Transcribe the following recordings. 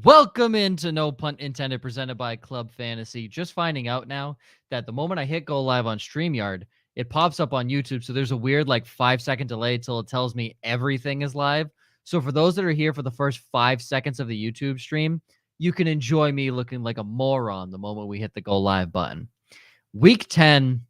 Welcome into No Punt Intended, presented by Club Fantasy. Just finding out now that the moment I hit go live on StreamYard, it pops up on YouTube. So there's a weird 5-second delay till it tells me everything is live. So for those that are here for the first 5 seconds of the YouTube stream, you can enjoy me looking like a moron the moment we hit the go live button. Week 10,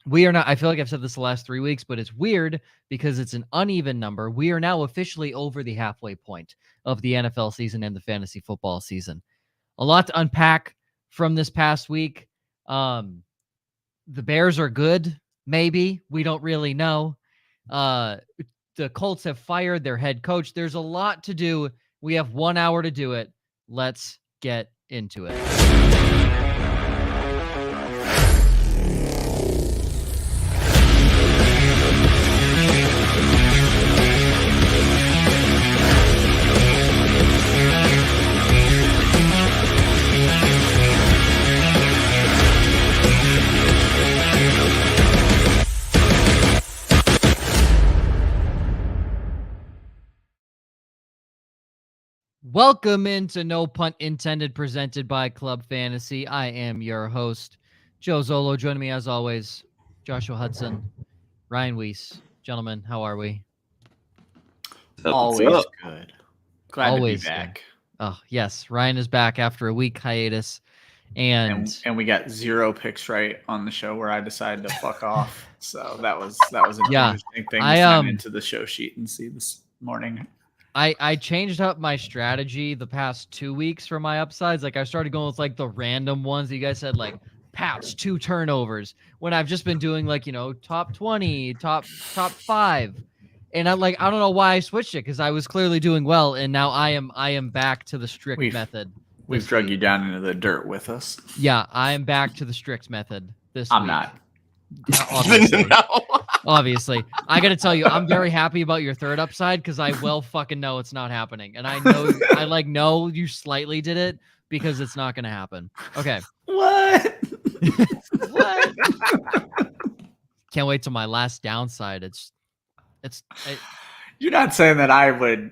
we are not, I feel like I've said this the last 3 weeks, but it's weird because it's an uneven number. We are now officially over the halfway point of the NFL season and the fantasy football season. A lot to unpack from this past week. The Bears are good, maybe. We don't really know. The Colts have fired their head coach. There's a lot to do. We have 1 hour to do it. Let's get into it. Welcome into No Punt Intended, presented by Club Fantasy. I am your host, Joe Zollo. Joining me as always, Joshua Hudson, Ryan Weisse. Gentlemen, how are we? Always good. Glad Always to be back. Oh, yes. Ryan is back after a week hiatus. And we got 0 picks right on the show where I decided to fuck off. So that was an interesting thing to sign into the show sheet and see this morning. I changed up my strategy the past 2 weeks for my upsides. I started going with the random ones that you guys said, Pats 2 turnovers, when I've just been doing top 20, top 5. And I don't know why I switched it, because I was clearly doing well, and now I am back to the strict method. We've drug you down into the dirt with us. Yeah, I am back to the strict method this week. I'm not. Obviously. Obviously. I got to tell you, I'm very happy about your third upside, because I well fucking know it's not happening. And I know, know you slightly did it, because it's not going to happen. Okay. What? What? Can't wait till my last downside. You're not saying that I would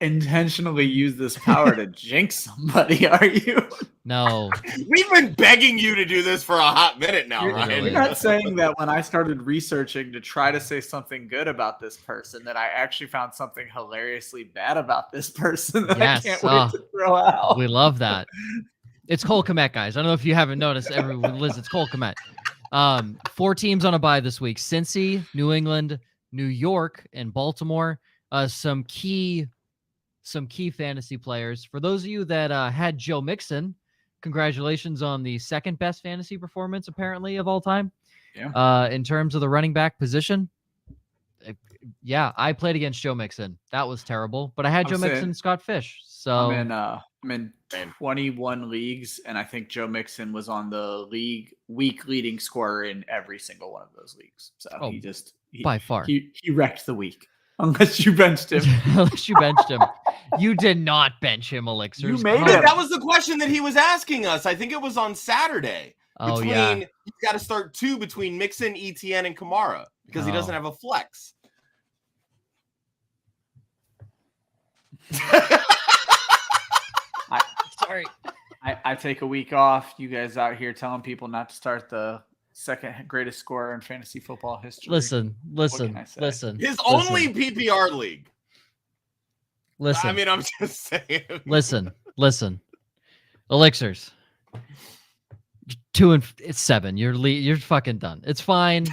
intentionally use this power to jinx somebody, are you? No. We've been begging you to do this for a hot minute now, Ryan. You're not saying that when I started researching to try to say something good about this person, that I actually found something hilariously bad about this person that I can't wait to throw out. We love that. It's Cole Kmet, guys. I don't know if you haven't noticed. Liz, it's Cole Kmet. 4 teams on a bye this week: Cincy, New England, New York, and Baltimore. Some key fantasy players. For those of you that had Joe Mixon, congratulations on the second best fantasy performance, apparently, of all time. Yeah. In terms of the running back position. Yeah, I played against Joe Mixon. That was terrible. But I had Joe Mixon and Scott Fish. So I'm in 21 leagues, and I think Joe Mixon was on the week leading scorer in every single one of those leagues. So by far he wrecked the week. Unless you benched him. You did not bench him, Elixirs. You made it. That was the question that he was asking us. I think it was on Saturday. He's got to start 2 between Mixon, ETN, and Kamara because he doesn't have a flex. Sorry. I take a week off. You guys out here telling people not to start the second greatest scorer in fantasy football history. Listen. His only PPR league. Listen. I mean, I'm just saying. Listen. Elixirs. 2-7. You're fucking done. It's fine.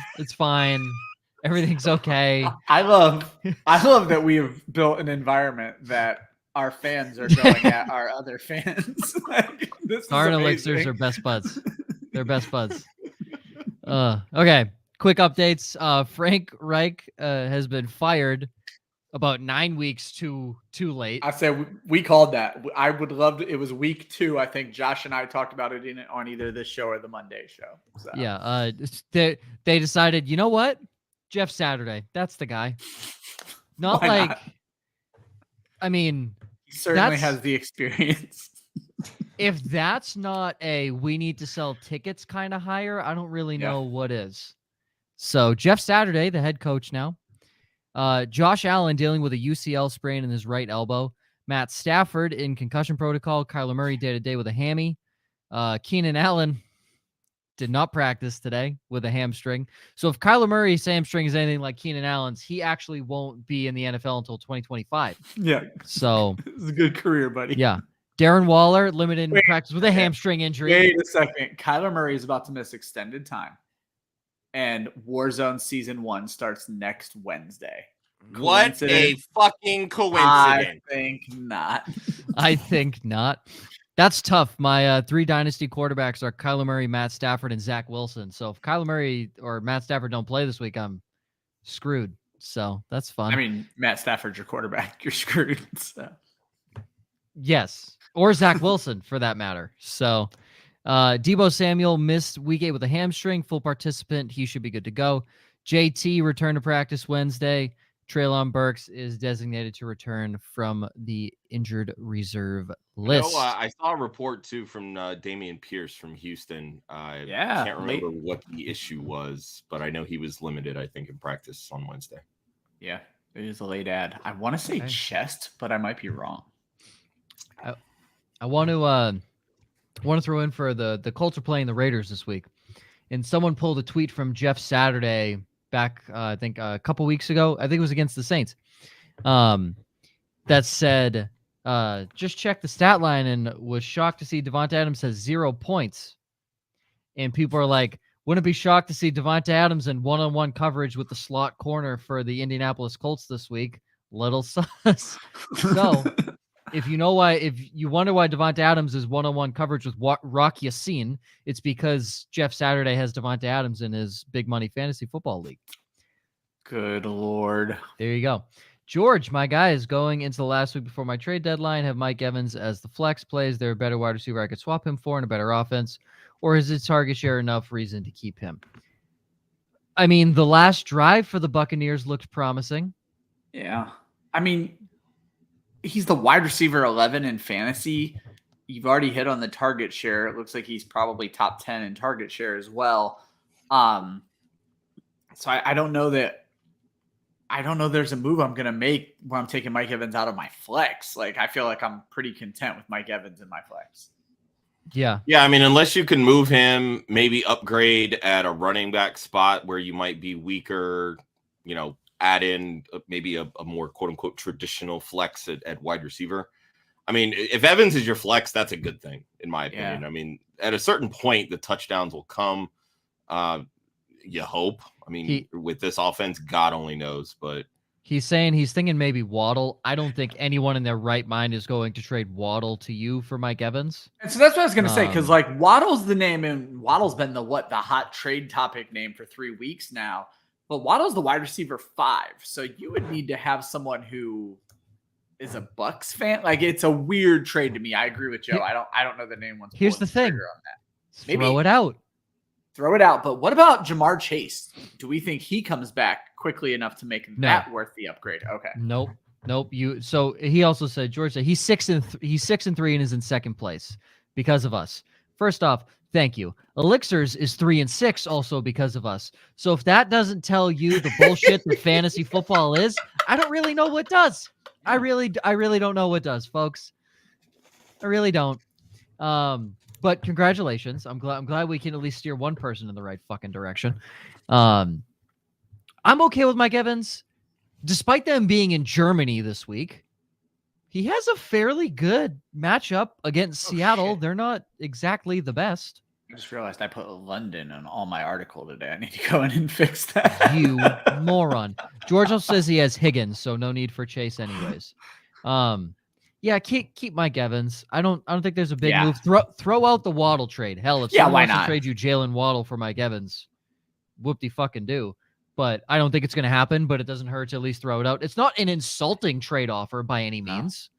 Everything's okay. I love that we have built an environment that our fans are going at our other fans. Our Elixirs are best buds. They're best buds. Okay. Quick updates. Frank Reich has been fired about 9 weeks too late. I said we called that. I would love to. It was week 2. I think Josh and I talked about it on either this show or the Monday show. So. Yeah. They decided, you know what? Jeff Saturday. That's the guy. Not Why like. Not? I mean, he certainly has the experience. If that's not we need to sell tickets kind of hire, I don't really know what is. So Jeff Saturday, the head coach now. Josh Allen dealing with a UCL sprain in his right elbow. Matt Stafford in concussion protocol. Kyler Murray day-to-day with a hammy. Keenan Allen did not practice today with a hamstring. So if Kyler Murray's hamstring is anything like Keenan Allen's, he actually won't be in the NFL until 2025. Yeah. So it's a good career, buddy. Yeah. Darren Waller limited in practice with a hamstring injury. Wait a second. Kyler Murray is about to miss extended time. And Warzone Season 1 starts next Wednesday. What a fucking coincidence. I think not. I think not. That's tough. My 3 dynasty quarterbacks are Kyler Murray, Matt Stafford, and Zach Wilson. So if Kyler Murray or Matt Stafford don't play this week, I'm screwed. So that's fun. I mean, Matt Stafford's your quarterback. You're screwed. So. Yes. Or Zach Wilson, for that matter. So Deebo Samuel missed week 8 with a hamstring. Full participant. He should be good to go. JT returned to practice Wednesday. Treylon Burks is designated to return from the injured reserve list. I saw a report, too, from Damian Pierce from Houston. I can't remember what the issue was, but I know he was limited, I think, in practice on Wednesday. Yeah, it is a late ad. I want to say chest, but I might be wrong. I want to throw in for the Colts are playing the Raiders this week. And someone pulled a tweet from Jeff Saturday back, I think a couple weeks ago. I think it was against the Saints. That said, just check the stat line and was shocked to see Devonta Adams has 0 points. And people are like, wouldn't be shocked to see Devonta Adams in one-on-one coverage with the slot corner for the Indianapolis Colts this week. Little sus. So if you wonder why Devonta Adams is one-on-one coverage with Rock Yassin, it's because Jeff Saturday has Devonta Adams in his big money fantasy football league. Good Lord. There you go. George, my guy, is going into the last week before my trade deadline. Have Mike Evans as the flex plays. There a better wide receiver I could swap him for and a better offense? Or is his target share enough reason to keep him? I mean, the last drive for the Buccaneers looked promising. Yeah. I mean, he's the wide receiver 11 in fantasy. You've already hit on the target share. It looks like he's probably top 10 in target share as well. So I don't know there's a move I'm going to make when I'm taking Mike Evans out of my flex. Like, I feel like I'm pretty content with Mike Evans in my flex. Yeah. Yeah, I mean, unless you can move him, maybe upgrade at a running back spot where you might be weaker, add in maybe a more quote-unquote traditional flex at wide receiver. I mean, if Evans is your flex, that's a good thing, in my opinion. Yeah. I mean, at a certain point, the touchdowns will come. You hope. I mean, with this offense, God only knows. But he's saying he's thinking maybe Waddle. I don't think anyone in their right mind is going to trade Waddle to you for Mike Evans. And so that's what I was going to say, because like Waddle's the name, and Waddle's been the hot trade topic name for 3 weeks now. But Waddle's the wide receiver 5, so you would need to have someone who is a Bucs fan. Like, it's a weird trade to me. I agree with Joe. I don't know that anyone's. Here's the thing. On that. Maybe throw it out. Throw it out. But what about Jamar Chase? Do we think he comes back quickly enough to make that worth the upgrade? Okay. Nope. So he also said, George said he's 6-3 and is in second place because of us. First off, thank you. Elixirs is 3-6 also because of us. So if that doesn't tell you the bullshit that fantasy football is, I don't really know what does. I really don't know what does, folks. I really don't. But congratulations. I'm glad we can at least steer one person in the right fucking direction. I'm okay with Mike Evans. Despite them being in Germany this week, he has a fairly good matchup against Seattle. Shit. They're not exactly the best. I just realized I put London on all my article today. I need to go in and fix that. You moron. George also says he has Higgins, so no need for Chase anyways. Yeah, keep Mike Evans. I don't think there's a big move. Throw out the Waddle trade. Hell, if someone wants to trade you Jalen Waddle for Mike Evans, whoop-de-fucking do. But I don't think it's going to happen, but it doesn't hurt to at least throw it out. It's not an insulting trade offer by any means.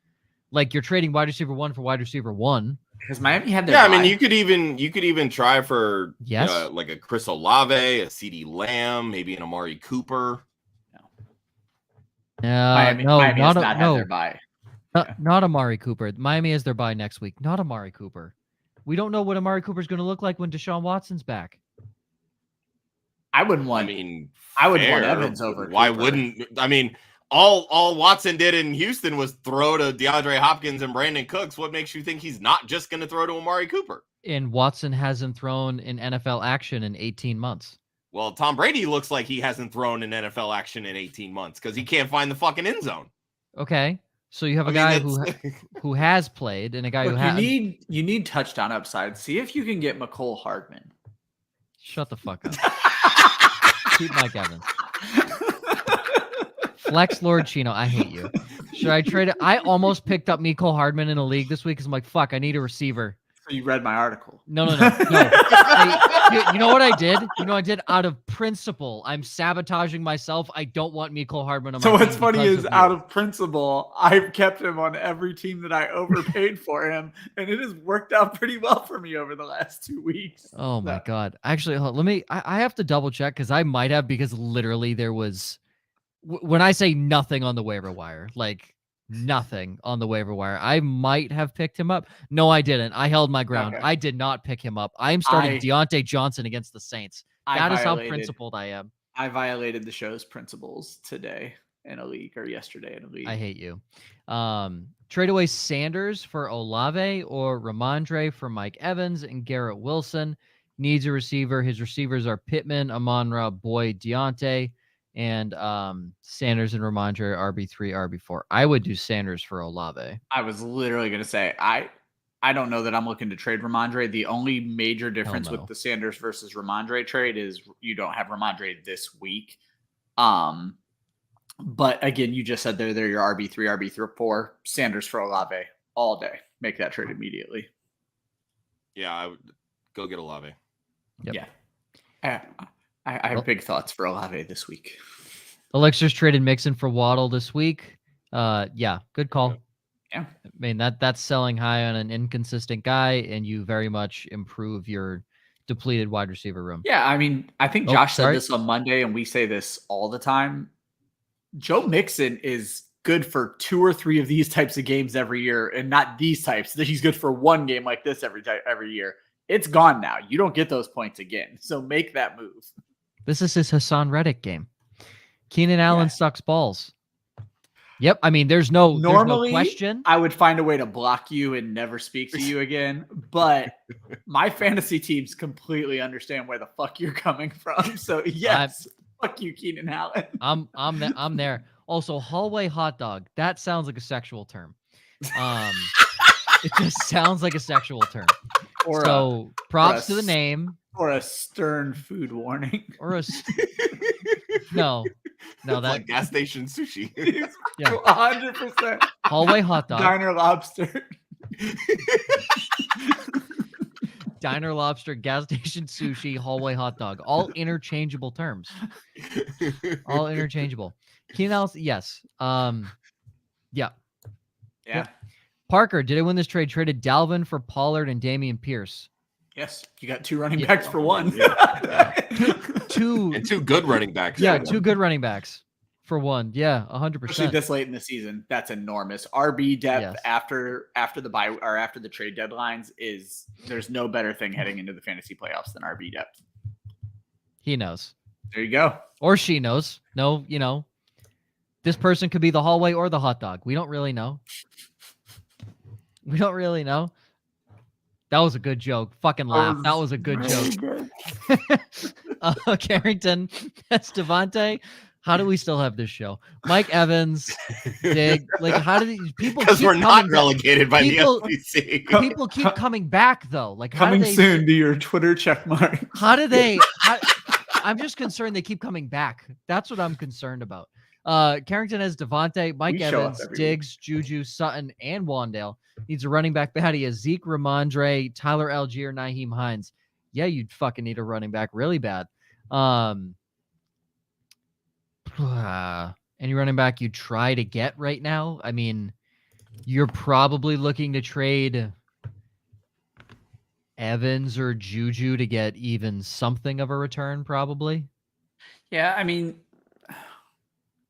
Like, you're trading wide receiver 1 for wide receiver 1. Because Miami had their I mean, you could even try for like a Chris Olave, a CeeDee Lamb, maybe an Amari Cooper. Miami has not had their bye. Not Amari Cooper. Miami has their bye next week. Not Amari Cooper. We don't know what Amari Cooper is going to look like when Deshaun Watson's back. I would want Evans over. Why Cooper. wouldn't? I mean, all Watson did in Houston was throw to DeAndre Hopkins and Brandon Cooks. What makes you think he's not just going to throw to Amari Cooper? And Watson hasn't thrown in NFL action in 18 months. Well, Tom Brady looks like he hasn't thrown in NFL action in 18 months because he can't find the fucking end zone. Okay. So you have a guy who has played and a guy who has. You need touchdown upside. See if you can get McCole Hardman. Shut the fuck up. Keep Mike Evans. Flex Lord Chino, I hate you. Should I trade it? I almost picked up Mecole Hardman in a league this week because I'm like, fuck, I need a receiver. So you read my article. No. You know what I did? You know what I did? Out of principle, I'm sabotaging myself. I don't want Mecole Hardman on my team. So what's funny is out of principle, I've kept him on every team that I overpaid for him, and it has worked out pretty well for me over the last 2 weeks. Oh my God. Actually, let me, I have to double check because I might have, because literally there was, when I say nothing on the waiver wire, like nothing on the waiver wire, I might have picked him up. No, I didn't. I held my ground. Okay. I did not pick him up. I am starting Deontay Johnson against the Saints. That is how principled I am. I violated the show's principles today in a league, or yesterday in a league. I hate you. Trade away Sanders for Olave or Ramondre for Mike Evans and Garrett Wilson. Needs a receiver. His receivers are Pittman, Amon-Ra, Boyd, Deontay. And Sanders and Ramondre RB3, RB4. I would do Sanders for Olave. I was literally going to say, I don't know that I'm looking to trade Ramondre. The only major difference with the Sanders versus Ramondre trade is you don't have Ramondre this week. But again, you just said they're your RB3, RB4. Sanders for Olave all day. Make that trade immediately. Yeah, I would go get Olave. Yep. Yeah. I have big thoughts for Olave this week. Elixir's traded Mixon for Waddle this week. Yeah, good call. Yeah. I mean, that's selling high on an inconsistent guy, and you very much improve your depleted wide receiver room. Yeah, I mean, I think Josh said this on Monday, and we say this all the time. Joe Mixon is good for 2 or 3 of these types of games every year, and not these types. He's good for one game like this every year. It's gone now. You don't get those points again. So make that move. This is his Hassan Reddick game. Keenan Allen sucks balls. Yep. I mean, there's no question. I would find a way to block you and never speak to you again. But my fantasy teams completely understand where the fuck you're coming from. So yes, fuck you, Keenan Allen. I'm there. Also, hallway hot dog. That sounds like a sexual term. It just sounds like a sexual term. Props to the name. Or a stern food warning. Or a no, That's like gas station sushi. Yeah, 100%. Hallway hot dog. Diner lobster. Diner lobster, gas station sushi, hallway hot dog. All interchangeable terms. All interchangeable. Keenan Allen, yes. Yeah. Parker, did I win this trade? Traded Dalvin for Pollard and Dameon Pierce. Yes, you got 2 running backs for one. Two good running backs. Yeah, 2 good running backs for one. Yeah, 100%. Especially this late in the season, that's enormous. RB depth after the bye or after the trade deadlines there's no better thing heading into the fantasy playoffs than RB depth. He knows. There you go. Or she knows. No, this person could be the hallway or the hot dog. We don't really know. That was a good joke. Fucking laugh. That was a good joke. Carrington, that's Devontae. How do we still have this show? Mike Evans, Dig. Like, how do these people? Because we're not relegated by the SEC. People keep coming back though. Like, coming soon to your Twitter check mark. How do they? I'm just concerned they keep coming back. That's what I'm concerned about. Carrington has Devontae, Mike Evans, Diggs, Juju, Sutton, and Wandale. Needs a running back bad. He has Zeke, Ramondre, Tyler Algier, Nyheim Hines. Yeah, you'd fucking need a running back really bad. Any running back you try to get right now? I mean, you're probably looking to trade Evans or Juju to get even something of a return, probably. Yeah, I mean,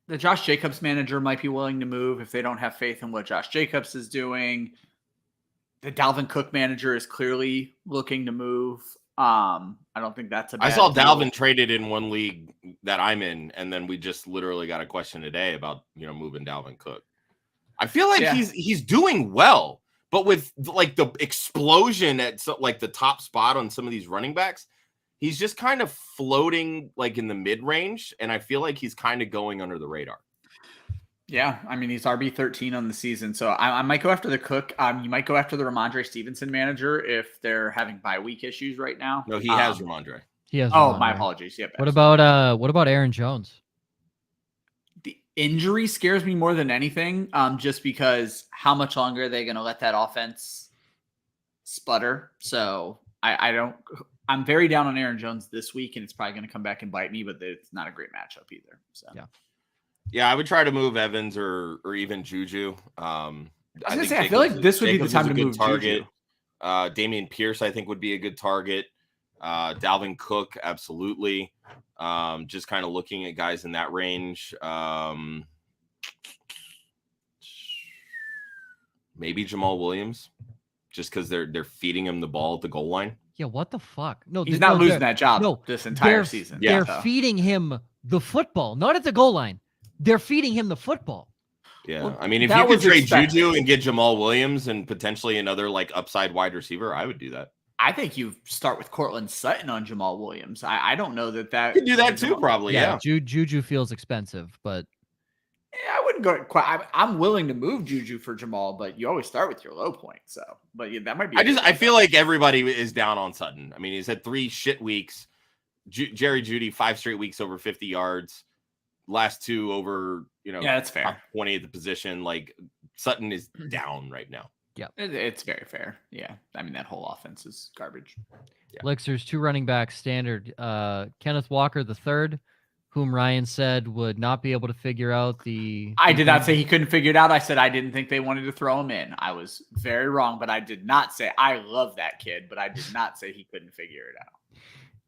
the Josh Jacobs manager might be willing to move if they don't have faith in what Josh Jacobs is doing. The Dalvin Cook manager is clearly looking to move. I don't think that's a bad I saw deal. Dalvin traded in one league that I'm in, and then we just literally got a question today about moving Dalvin Cook. I feel like he's doing well, but with like the explosion at like the top spot on some of these running backs, he's just kind of floating like in the mid range, and I feel like he's kind of going under the radar. Yeah, I mean, he's RB13 on the season, so I might go after the Cook. You might go after the Ramondre Stevenson manager if they're having bye week issues right now. No, he has Ramondre. He has. Oh, Ramondre. my apologies. Yep. What about Aaron Jones? The injury scares me more than anything, just because how much longer are they going to let that offense sputter? So I'm very down on Aaron Jones this week, and it's probably going to come back and bite me, but it's not a great matchup either. So yeah, I would try to move Evans or even Juju. I feel like this would be the time to move target. Juju. Damian Pierce, I think, would be a good target. Dalvin Cook, absolutely. Just kind of looking at guys in that range. Maybe Jamal Williams, just because they're feeding him the ball at the goal line. Yeah, what the fuck? No, he's not losing that job this entire season. They're feeding him the football, not at the goal line. They're feeding him the football. Yeah, well, I mean, if you could trade Juju and get Jamal Williams and potentially another like upside wide receiver, I would do that. I think you start with Cortland Sutton on Jamal Williams. I don't know that you could do that too, probably. Yeah. Juju feels expensive, but I wouldn't go quite. I'm willing to move Juju for Jamal, but you always start with your low point. So, but yeah, that might be. I feel like everybody is down on Sutton. I mean, he's had 3 shit weeks. Jerry Jeudy 5 straight weeks over 50 yards. Last 2 over, yeah, that's fair. 20 at the position. Like Sutton is down right now. Yeah, it's very fair. Yeah, I mean that whole offense is garbage. Yeah. Elixir's 2 running backs standard. Kenneth Walker III, whom Ryan said would not be able to figure out the. I did not say he couldn't figure it out. I said I didn't think they wanted to throw him in. I was very wrong, but I did not say I love that kid, but I did not say he couldn't figure it out.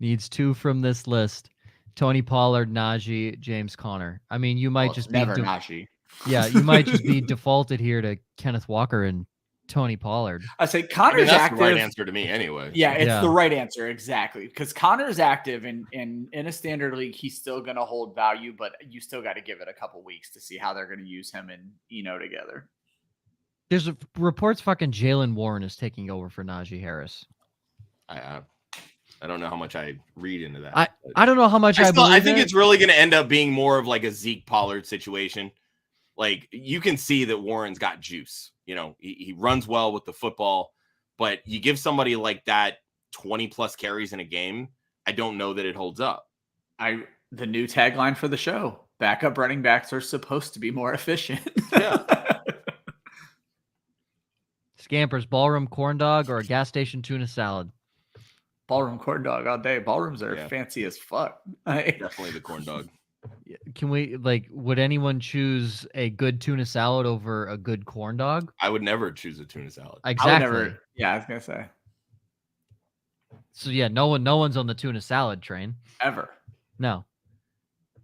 Needs 2 from this list. Tony Pollard, Najee, James Conner. I mean, you might just be Najee. Yeah, you might just be defaulted here to Kenneth Walker and Tony Pollard. I say Connor's active. The right answer to me anyway. Yeah, it's the right answer exactly because Connor's active and in a standard league, he's still going to hold value, but you still got to give it a couple weeks to see how they're going to use him and together. There's reports fucking Jalen Warren is taking over for Najee Harris. I don't know how much I read into that. I don't know how much I think it's really going to end up being more of like a Zeke Pollard situation. Like you can see that Warren's got juice. He runs well with the football, but you give somebody like that 20 plus carries in a game. I don't know that it holds up. The new tagline for the show: backup running backs are supposed to be more efficient. Yeah. Scampers, ballroom corn dog or a gas station tuna salad? Ballroom corn dog all day. Ballrooms are fancy as fuck. Definitely the corn dog. Can we would anyone choose a good tuna salad over a good corn dog? I would never choose a tuna salad. Exactly. I would never. Yeah, I was gonna say. So yeah, no one's on the tuna salad train ever. No,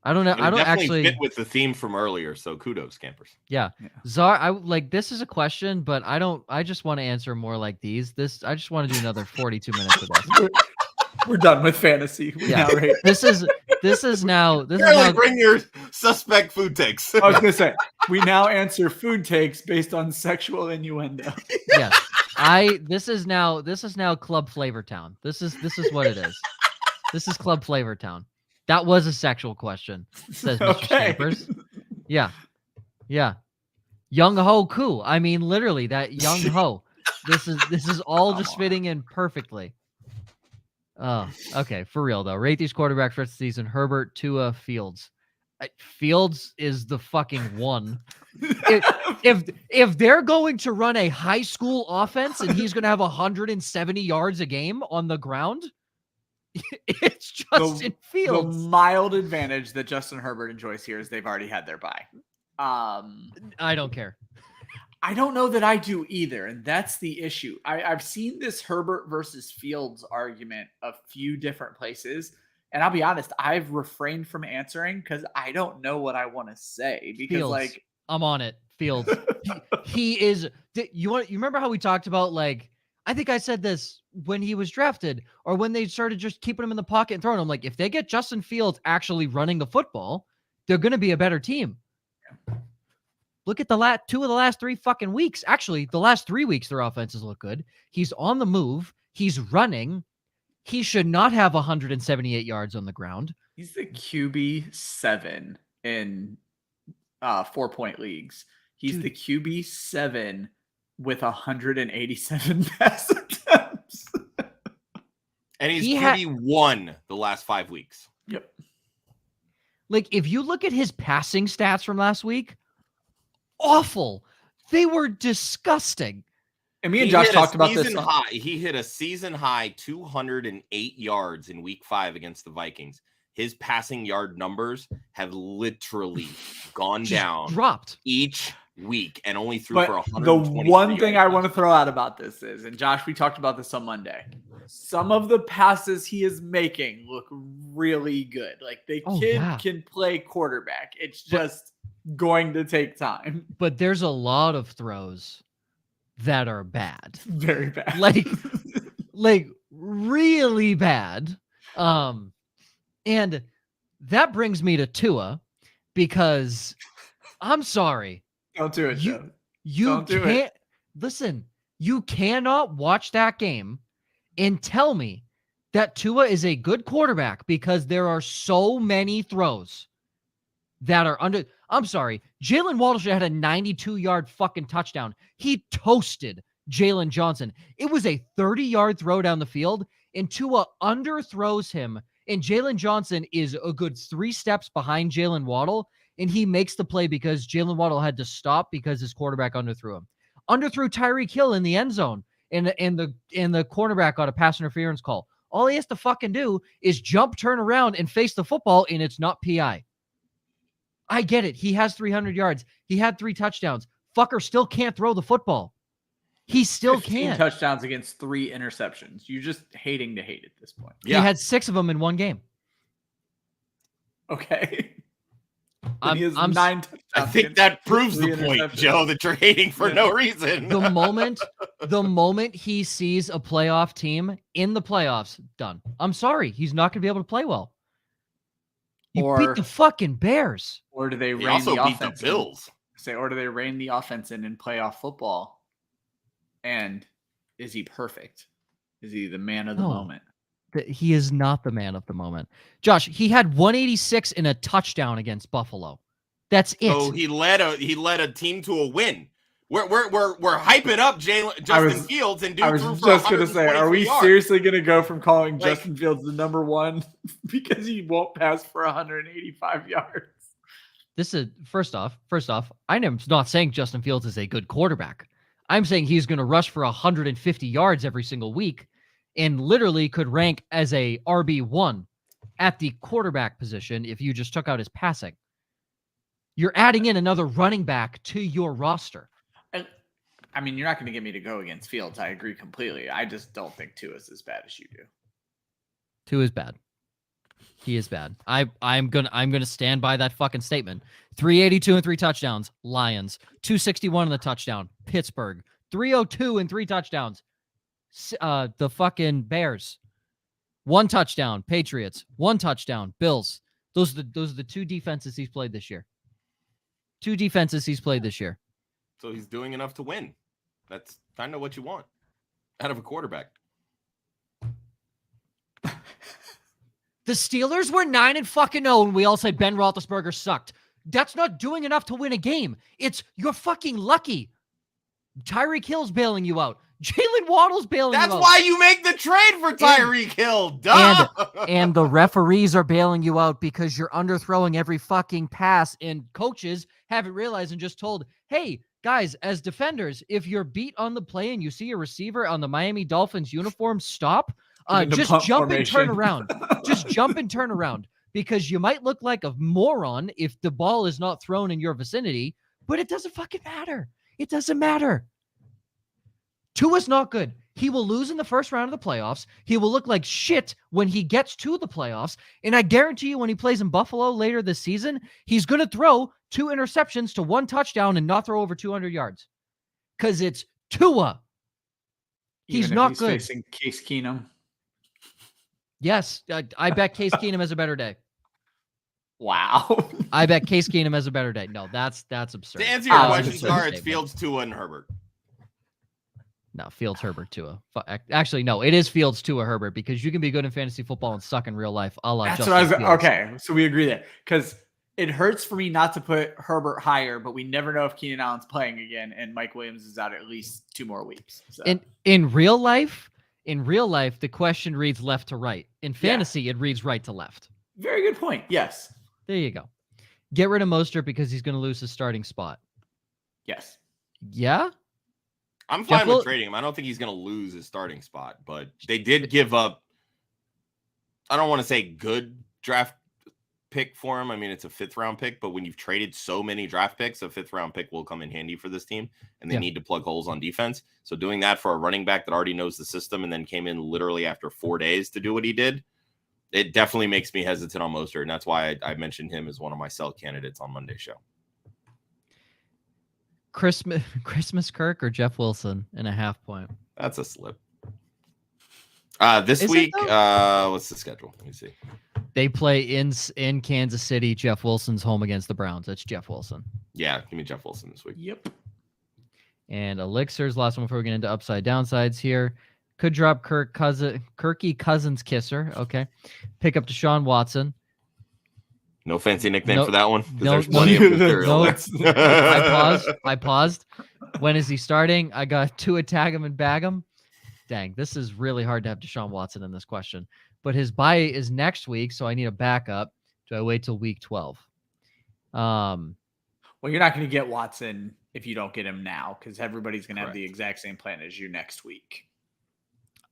I don't know. I don't actually fit with the theme from earlier. So kudos, Campers. Yeah. Czar, this is a question, but I just want to answer more like these. I just want to do another 42 minutes of this. We're done with fantasy. This is now bring your suspect food takes. I was gonna say we now answer food takes based on sexual innuendo. Yes. This is now Club Flavor Town. This is what it is. This is Club Flavor Town. That was a sexual question, says Mr. Scampers. Yeah. Yeah. Young ho cool. I mean literally that young ho. This is all just fitting in perfectly. Oh, okay. For real though. Rate these quarterbacks for the season. Herbert, Tua, Fields. Fields is the fucking one. If they're going to run a high school offense and he's going to have 170 yards a game on the ground, it's Justin Fields. The mild advantage that Justin Herbert enjoys here is they've already had their bye. I don't care. I don't know that I do either, and that's the issue. I've seen this Herbert versus Fields argument a few different places, and I'll be honest, I've refrained from answering because I don't know what I want to say. Because Fields. I'm on it. Fields. He is. You remember how we talked about I think I said this when he was drafted or when they started just keeping him in the pocket and throwing him. Like, if they get Justin Fields actually running the football, they're going to be a better team. Look at the two of the last 3 fucking weeks. Actually, the last 3 weeks, their offenses look good. He's on the move. He's running. He should not have 178 yards on the ground. He's the QB 7 in 4-point leagues. He's the QB 7 with 187 pass attempts. And he's QB 1 the last 5 weeks. Yep. Like, if you look at his passing stats from last week, awful. They were disgusting. And me and Josh talked about this. He hit a season high 208 yards in week 5 against the Vikings. His passing yard numbers have literally gone down, dropped each week, and only threw for 120. The one thing I want to throw out about this is, and Josh, we talked about this on Monday, some of the passes he is making look really good. Like, the kid can play quarterback. It's just going to take time. But there's a lot of throws that are bad. Very bad. Like really bad. And that brings me to Tua, because I'm sorry. Don't do it, Joe. You can't listen. You cannot watch that game and tell me that Tua is a good quarterback, because there are so many throws that are under. I'm sorry. Jalen Waddle should have had a 92-yard fucking touchdown. He toasted Jalen Johnson. It was a 30-yard throw down the field, and Tua underthrows him. And Jalen Johnson is a good 3 steps behind Jalen Waddle, and he makes the play because Jalen Waddle had to stop because his quarterback underthrew him. Underthrew Tyreek Hill in the end zone, and the cornerback got a pass interference call. All he has to fucking do is jump, turn around, and face the football, and it's not PI. I get it. He has 300 yards. He had 3 touchdowns. Fucker still can't throw the football. He still can't. Touchdowns against 3 interceptions. You're just hating to hate at this point. Yeah. He had 6 of them in one game. Okay. He has 9 touchdowns. I think that proves the point, Joe, that you're hating for no reason. The moment he sees a playoff team in the playoffs, done. I'm sorry. He's not going to be able to play well. You beat the fucking Bears. Or do they rein also the beat offense the Bills? Or do they rein the offense in playoff football? And is he perfect? Is he the man of the moment? He is not the man of the moment. Josh, he had 186 in a touchdown against Buffalo. That's it. So he led a team to a win. We're hyping up Justin Fields and I was just gonna say, are we seriously gonna go from calling Justin Fields the number 1 because he won't pass for 185 yards? This is first off, I'm not saying Justin Fields is a good quarterback. I'm saying he's going to rush for 150 yards every single week, and literally could rank as a RB1 at the quarterback position if you just took out his passing. You're adding in another running back to your roster. I mean, you're not going to get me to go against Fields. I agree completely. I just don't think Tua is as bad as you do. Tua is bad. He is bad. I'm gonna stand by that fucking statement. 382 and 3 touchdowns. Lions. 261 in the touchdown. Pittsburgh. 302 and 3 touchdowns. The fucking Bears. 1 touchdown. Patriots. 1 touchdown. Bills. Those are the 2 defenses he's played this year. 2 defenses he's played this year. So he's doing enough to win. That's kind of what you want out of a quarterback. The Steelers were 9-0, and we all said Ben Roethlisberger sucked. That's not doing enough to win a game. You're fucking lucky. Tyreek Hill's bailing you out. Jalen Waddle's bailing you out. That's why you make the trade for Tyreek Hill. Duh. And the referees are bailing you out because you're underthrowing every fucking pass, and coaches haven't realized and just told, hey, guys, as defenders, if you're beat on the play and you see a receiver on the Miami Dolphins uniform, stop. Just jump and turn around. Just jump and turn around, because you might look like a moron if the ball is not thrown in your vicinity, but it doesn't fucking matter. It doesn't matter. Tua's not good. He will lose in the first round of the playoffs. He will look like shit when he gets to the playoffs. And I guarantee you, when he plays in Buffalo later this season, he's going to throw 2 interceptions to 1 touchdown and not throw over 200 yards. Because it's Tua. He's Even if not he's good. facing Case Keenum. Yes, I bet Case Keenum has a better day. Wow. I bet Case Keenum has a better day. No, that's absurd. To answer your That's question, absurd Star, it's statement. Fields, Tua, and Herbert. No, Fields, Herbert, Tua. Actually, no, it is Fields, Tua, Herbert, because you can be good in fantasy football and suck in real life. That's what I was. Okay, so we agree there because it hurts for me not to put Herbert higher, but we never know if Keenan Allen's playing again, and Mike Williams is out at least 2 more weeks. So. In real life, the question reads left to right. In fantasy, it reads right to left. Very good point. Yes. There you go. Get rid of Mostert because he's going to lose his starting spot. Yes. Yeah. I'm fine with trading him. I don't think he's going to lose his starting spot, but they did give up, I don't want to say good draft pick for him. I mean, it's a 5th round pick, but when you've traded so many draft picks, a 5th round pick will come in handy for this team, and they need to plug holes on defense. So doing that for a running back that already knows the system and then came in literally after 4 days to do what he did, it definitely makes me hesitant on Mostert, and that's why I mentioned him as one of my sell candidates on Monday's show. Christmas Kirk or Jeff Wilson in a half point? That's a slip. This week, what's the schedule? Let me see. They play in Kansas City. Jeff Wilson's home against the Browns. That's Jeff Wilson. Yeah, give me Jeff Wilson this week. Yep. And Elixirs, last one before we get into upside downsides here. Could drop Kirky Cousins kisser. Okay. Pick up Deshaun Watson. No fancy nickname for that one? No, there's plenty of material. I paused. When is he starting? I got Tua, tag him and bag him. Dang, this is really hard to have Deshaun Watson in this question. But his bye is next week, so I need a backup. Do I wait till week 12? Well, you're not going to get Watson if you don't get him now, because everybody's going to have the exact same plan as you next week.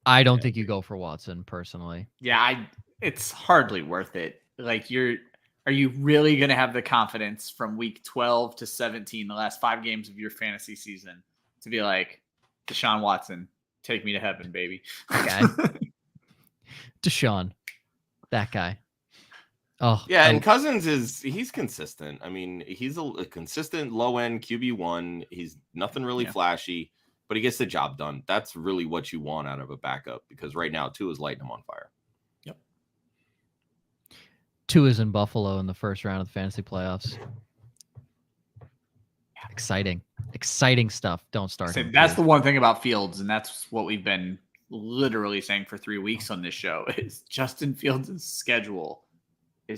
I don't think you go for Watson personally. Yeah, it's hardly worth it. Like, are you really going to have the confidence from week 12 to 17, the last 5 games of your fantasy season, to be like, Deshaun Watson, take me to heaven, baby? Okay. Deshaun, that guy. Oh, yeah, and Cousins he's consistent. I mean, he's a consistent low-end QB1. He's nothing really flashy, but he gets the job done. That's really what you want out of a backup, because right now, Tua is lighting him on fire. Yep. Tua's in Buffalo in the first round of the fantasy playoffs. Exciting stuff. Don't start him. That's the one thing about Fields, and that's what we've been literally saying for 3 weeks on this show, is Justin Fields' schedule.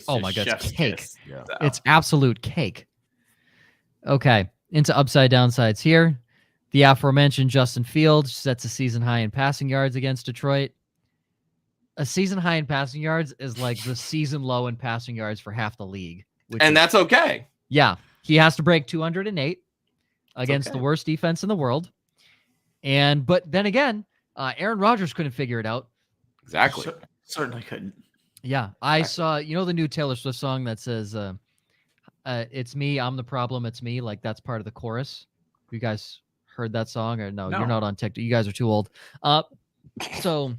Oh my God, it's cake. Yeah. So. It's absolute cake. Okay, into upside downsides here. The aforementioned Justin Fields sets a season high in passing yards against Detroit. A season high in passing yards is like the season low in passing yards for half the league. And that's okay. Yeah, he has to break 208 against the worst defense in the world. But then again, Aaron Rodgers couldn't figure it out. Exactly. Certainly couldn't. Yeah, I saw, the new Taylor Swift song that says, it's me, I'm the problem, it's me. Like, that's part of the chorus. You guys heard that song? Or no, you're not on TikTok. You guys are too old. So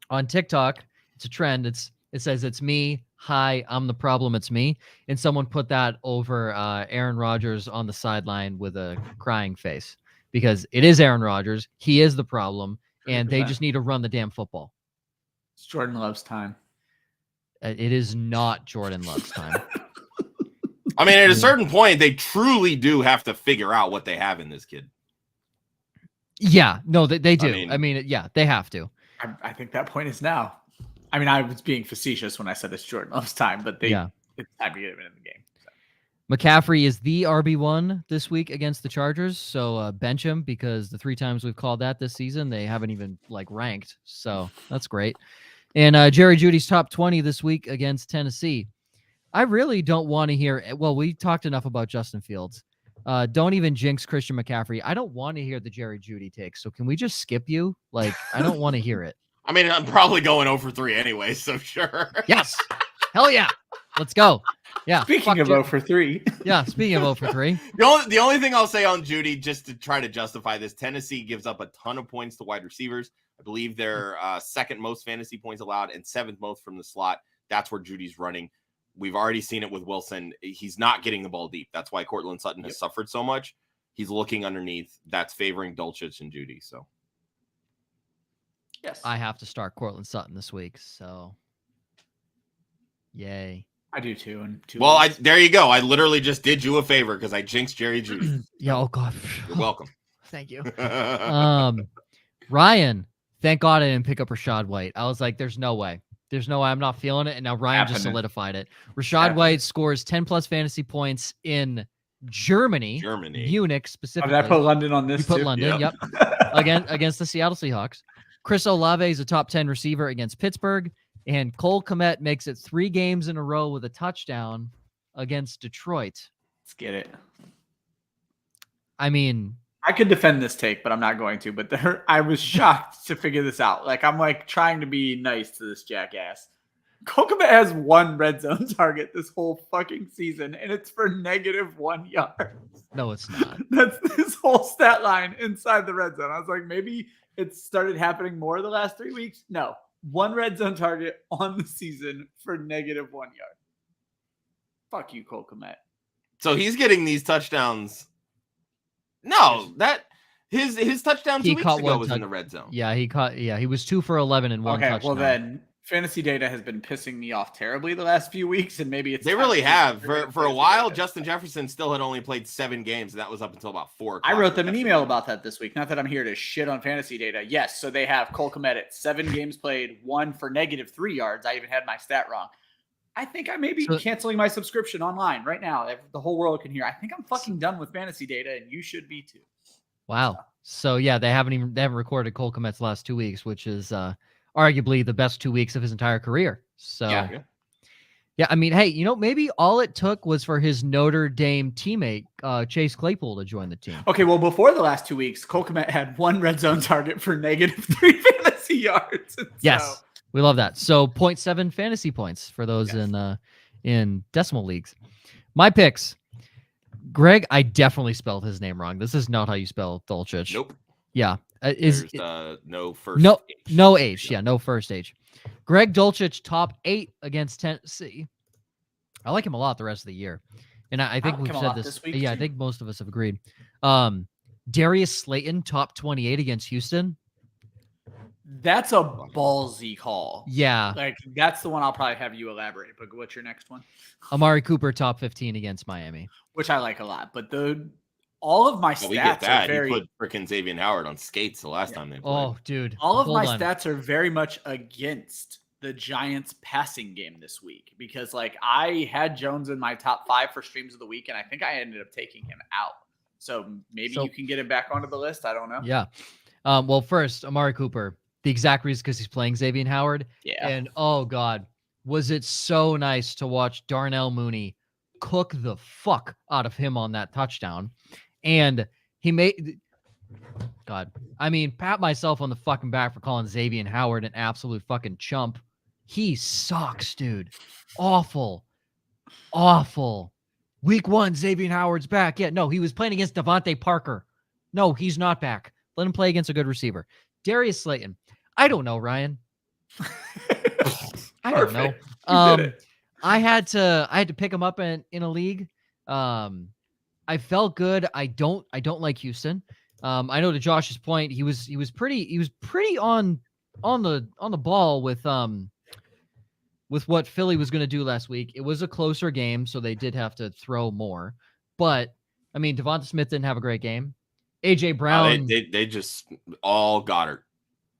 on TikTok, it's a trend. It says, it's me, hi, I'm the problem, it's me. And someone put that over Aaron Rodgers on the sideline with a crying face. Because it is Aaron Rodgers. He is the problem. And 100%. They just need to run the damn football. It's Jordan Love's time. It is not Jordan Love's time. I mean, at a certain point, they truly do have to figure out what they have in this kid. Yeah, no, they do. I mean, they have to. I think that point is now. I mean, I was being facetious when I said it's Jordan Love's time, but it's time to get him in the game. So. McCaffrey is the RB1 this week against the Chargers, so bench him, because the 3 times we've called that this season, they haven't even ranked. So that's great. And Jerry Jeudy's top 20 this week against Tennessee. I really don't want to hear. Well, we talked enough about Justin Fields. Don't even jinx Christian McCaffrey. I don't want to hear the Jerry Jeudy take. So can we just skip you? I don't want to hear it. I mean, I'm probably going 0 for 3 anyway, so sure. Yes. Hell yeah. Let's go. Yeah. Speaking of 0 for 3. Yeah. Speaking of 0 for 3. The only thing I'll say on Jeudy, just to try to justify this, Tennessee gives up a ton of points to wide receivers. I believe they're second most fantasy points allowed and 7th most from the slot. That's where Judy's running. We've already seen it with Wilson. He's not getting the ball deep. That's why Cortland Sutton has suffered so much. He's looking underneath. That's favoring Dulcich and Jeudy. So Yes. I have to start Cortland Sutton this week. So, yay. I do too. In 2 Well, weeks. there you go. I literally just did you a favor because I jinxed Jerry Judy. Yeah. Oh God. You're welcome. Thank you. Ryan, thank God I didn't pick up Rashad White. I was like, there's no way. There's no way. I'm not feeling it. And now Ryan just solidified it. Rashad White scores 10 plus fantasy points in Germany. Munich specifically. Did I put London on this? You put too? London, yep. Against the Seattle Seahawks. Chris Olave is a top 10 receiver against Pittsburgh. And Cole Kmet makes it 3 games in a row with a touchdown against Detroit. Let's get it. I mean, I could defend this take, but I'm not going to. But I was shocked to figure this out. Like, I'm like trying to be nice to this jackass. Cole Kmet has 1 red zone target this whole fucking season, and it's for -1 yards. No, it's not. That's his whole stat line inside the red zone. I was like, maybe it started happening more the last 3 weeks. No. 1 red zone target on the season for -1 yard. Fuck you, Cole Kmet. So he's getting these touchdowns. No, that his touchdown 2 weeks ago was in the red zone. Yeah, he was 2 for 11 and 1 touchdown. Well then fantasy data has been pissing me off terribly the last few weeks, and maybe it's they really have. For a while, Justin Jefferson still had only played 7 games, and that was up until about 4 o'clock. I wrote them an email about that this week. Not that I'm here to shit on fantasy data. Yes, so they have Cole Kmet at 7 games played, 1 for -3 yards. I even had my stat wrong. I think I may be canceling my subscription online right now. The whole world can hear. I think I'm fucking done with fantasy data, and you should be too. Wow. So yeah, they haven't recorded Cole Kmet's last 2 weeks, which is arguably the best 2 weeks of his entire career. So yeah, I mean, hey, maybe all it took was for his Notre Dame teammate Chase Claypool to join the team. Okay, well, before the last 2 weeks, Cole Kmet had 1 red zone target for -3 fantasy yards. Yes, we love that. So 0.7 fantasy points for those in decimal leagues. My picks. Greg, I definitely spelled his name wrong. This is not how you spell Dulcich. Nope. Yeah. There's no first H. No H. Yeah, no first H. Greg Dulcich, top 8 against Tennessee. I like him a lot the rest of the year. And I think we've said this week. Yeah, I think most of us have agreed. Darius Slayton, top 28 against Houston. That's a ballsy call. Yeah. Like, that's the one I'll probably have you elaborate. But what's your next one? Amari Cooper, top 15 against Miami. Which I like a lot. But all of my stats are very... He put freaking Xavier Howard on skates the last time they played. Oh, dude. All of my stats are very much against the Giants passing game this week. Because, like, I had Jones in my top 5 for streams of the week, and I think I ended up taking him out. So maybe you can get him back onto the list. I don't know. Yeah. Well, first, Amari Cooper. The exact reason because he's playing Xavier Howard. Yeah. And, oh, God, was it so nice to watch Darnell Mooney cook the fuck out of him on that touchdown. And he made... God. I mean, pat myself on the fucking back for calling Xavier Howard an absolute fucking chump. He sucks, dude. Awful. Awful. Week 1, Xavier Howard's back. Yeah, no, he was playing against Devontae Parker. No, he's not back. Let him play against a good receiver. Darius Slayton. I don't know, Ryan. I don't know. I had to pick him up in a league. I felt good. I don't like Houston. I know to Josh's point, he was pretty on the ball with what Philly was going to do last week. It was a closer game, so they did have to throw more. But I mean, Devonta Smith didn't have a great game. AJ Brown, they just all Goddard.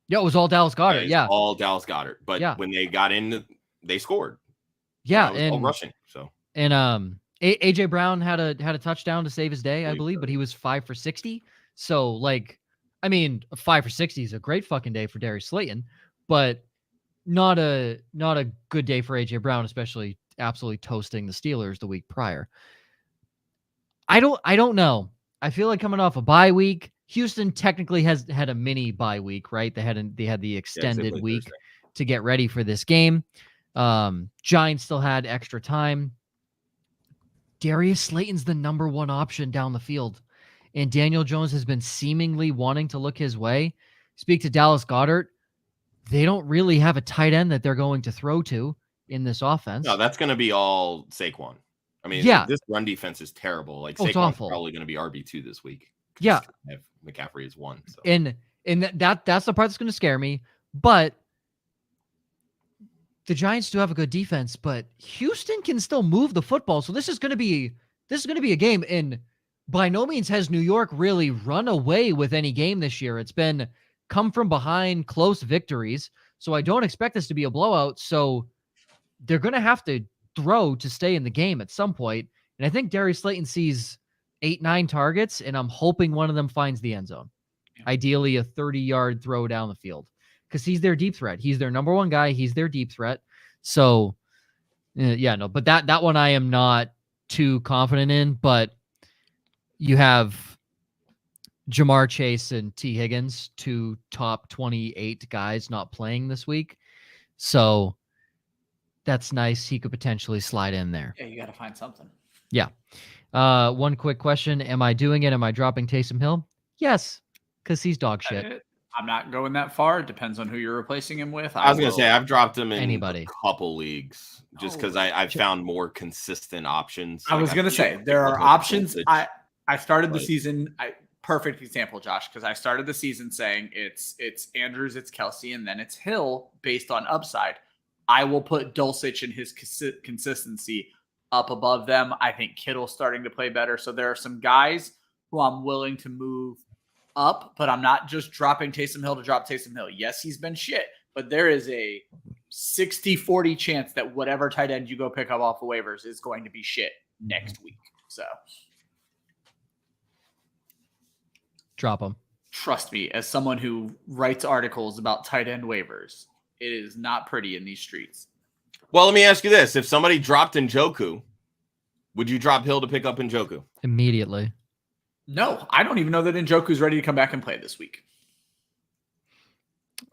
Yeah, it was all Dallas Goedert. Yeah, all Dallas Goedert. But when they got in, they scored. Yeah, and all rushing. So AJ Brown had a touchdown to save his day, I believe, but he was 5 for 60. So, like, I mean, 5 for 60 is a great fucking day for Darius Slayton, but not a good day for AJ Brown, especially absolutely toasting the Steelers the week prior. I don't know. I feel like coming off a bye week, Houston technically has had a mini bye week, right? They had the extended week to get ready for this game. Giants still had extra time. Darius Slayton's the number 1 option down the field, and Daniel Jones has been seemingly wanting to look his way. Speak to Dallas Goedert. They don't really have a tight end that they're going to throw to in this offense. No, that's going to be all Saquon. I mean, this run defense is terrible. Like, Saquon's probably going to be RB2 this week. Yeah. McCaffrey is 1. So. And that's the part that's going to scare me. But the Giants do have a good defense, but Houston can still move the football. So this is going to be a game. And by no means has New York really run away with any game this year. It's been come from behind, close victories. So I don't expect this to be a blowout. So they're going to have to throw to stay in the game at some point. And I think Darius Slayton sees 8-9 targets, and I'm hoping one of them finds the end zone. Ideally, a 30-yard throw down the field, because he's their deep threat. He's their number one guy. He's their deep threat. So, but that one I am not too confident in. But you have Jamar Chase and T. Higgins, two top 28 guys, not playing this week. So that's nice. He could potentially slide in there. Yeah, you got to find something. Yeah. One quick question. Am I doing it? Am I dropping Taysom Hill? Yes, because he's dog shit. I'm not going that far. It depends on who you're replacing him with. I was going to say, I've dropped him in anybody. a couple leagues just because I've found more consistent options. I was going to say, there are options. I started the season, perfect example, Josh, because I started the season saying it's Andrews, it's Kelsey, and then it's Hill based on upside. I will put Dulcich and his consistency up above them. I think Kittle's starting to play better. So there are some guys who I'm willing to move up, but I'm not just dropping Taysom Hill to drop Taysom Hill. Yes, he's been shit, but there is a 60-40 chance that whatever tight end you go pick up off the waivers is going to be shit next week. So drop him. Trust me, as someone who writes articles about tight end waivers, it is not pretty in these streets. Well, let me ask you this. If somebody dropped Njoku, would you drop Hill to pick up Njoku? Immediately. No, I don't even know that Njoku's ready to come back and play this week.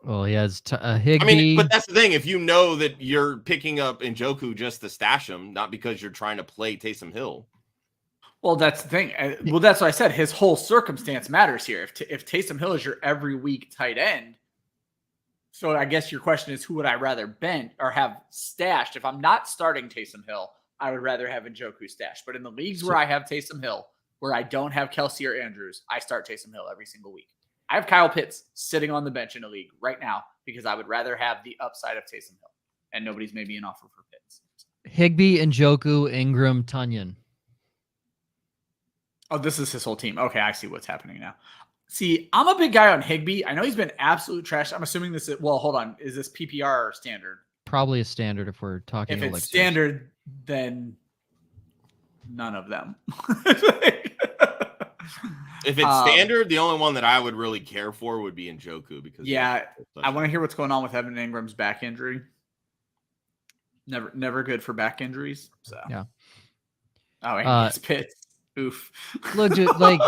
Well, he has Higbee. I mean, but that's the thing. If you know that you're picking up Njoku just to stash him, not because you're trying to play Taysom Hill. Well, that's the thing. Well, that's what I said. His whole circumstance matters here. If Taysom Hill is your every week tight end, so I guess your question is, who would I rather bench or have stashed? If I'm not starting Taysom Hill, I would rather have Njoku stashed. But in the leagues where I have Taysom Hill, where I don't have Kelsey or Andrews, I start Taysom Hill every single week. I have Kyle Pitts sitting on the bench in a league right now because I would rather have the upside of Taysom Hill, and nobody's made me an offer for Pitts. Higbee, Njoku, Ingram, Tunyon. Oh, this is his whole team. Okay, I see what's happening now. See, I'm a big guy on Higbee. I know he's been absolute trash. I'm assuming this is, well, hold on. Is this PPR or standard? Probably a standard if we're talking. If it's standard, then none of them. If it's standard, the only one that I would really care for would be Njoku because I want to hear what's going on with Evan Ingram's back injury. Never good for back injuries. So yeah. Oh, and it's Pitts. Oof. Look, dude, like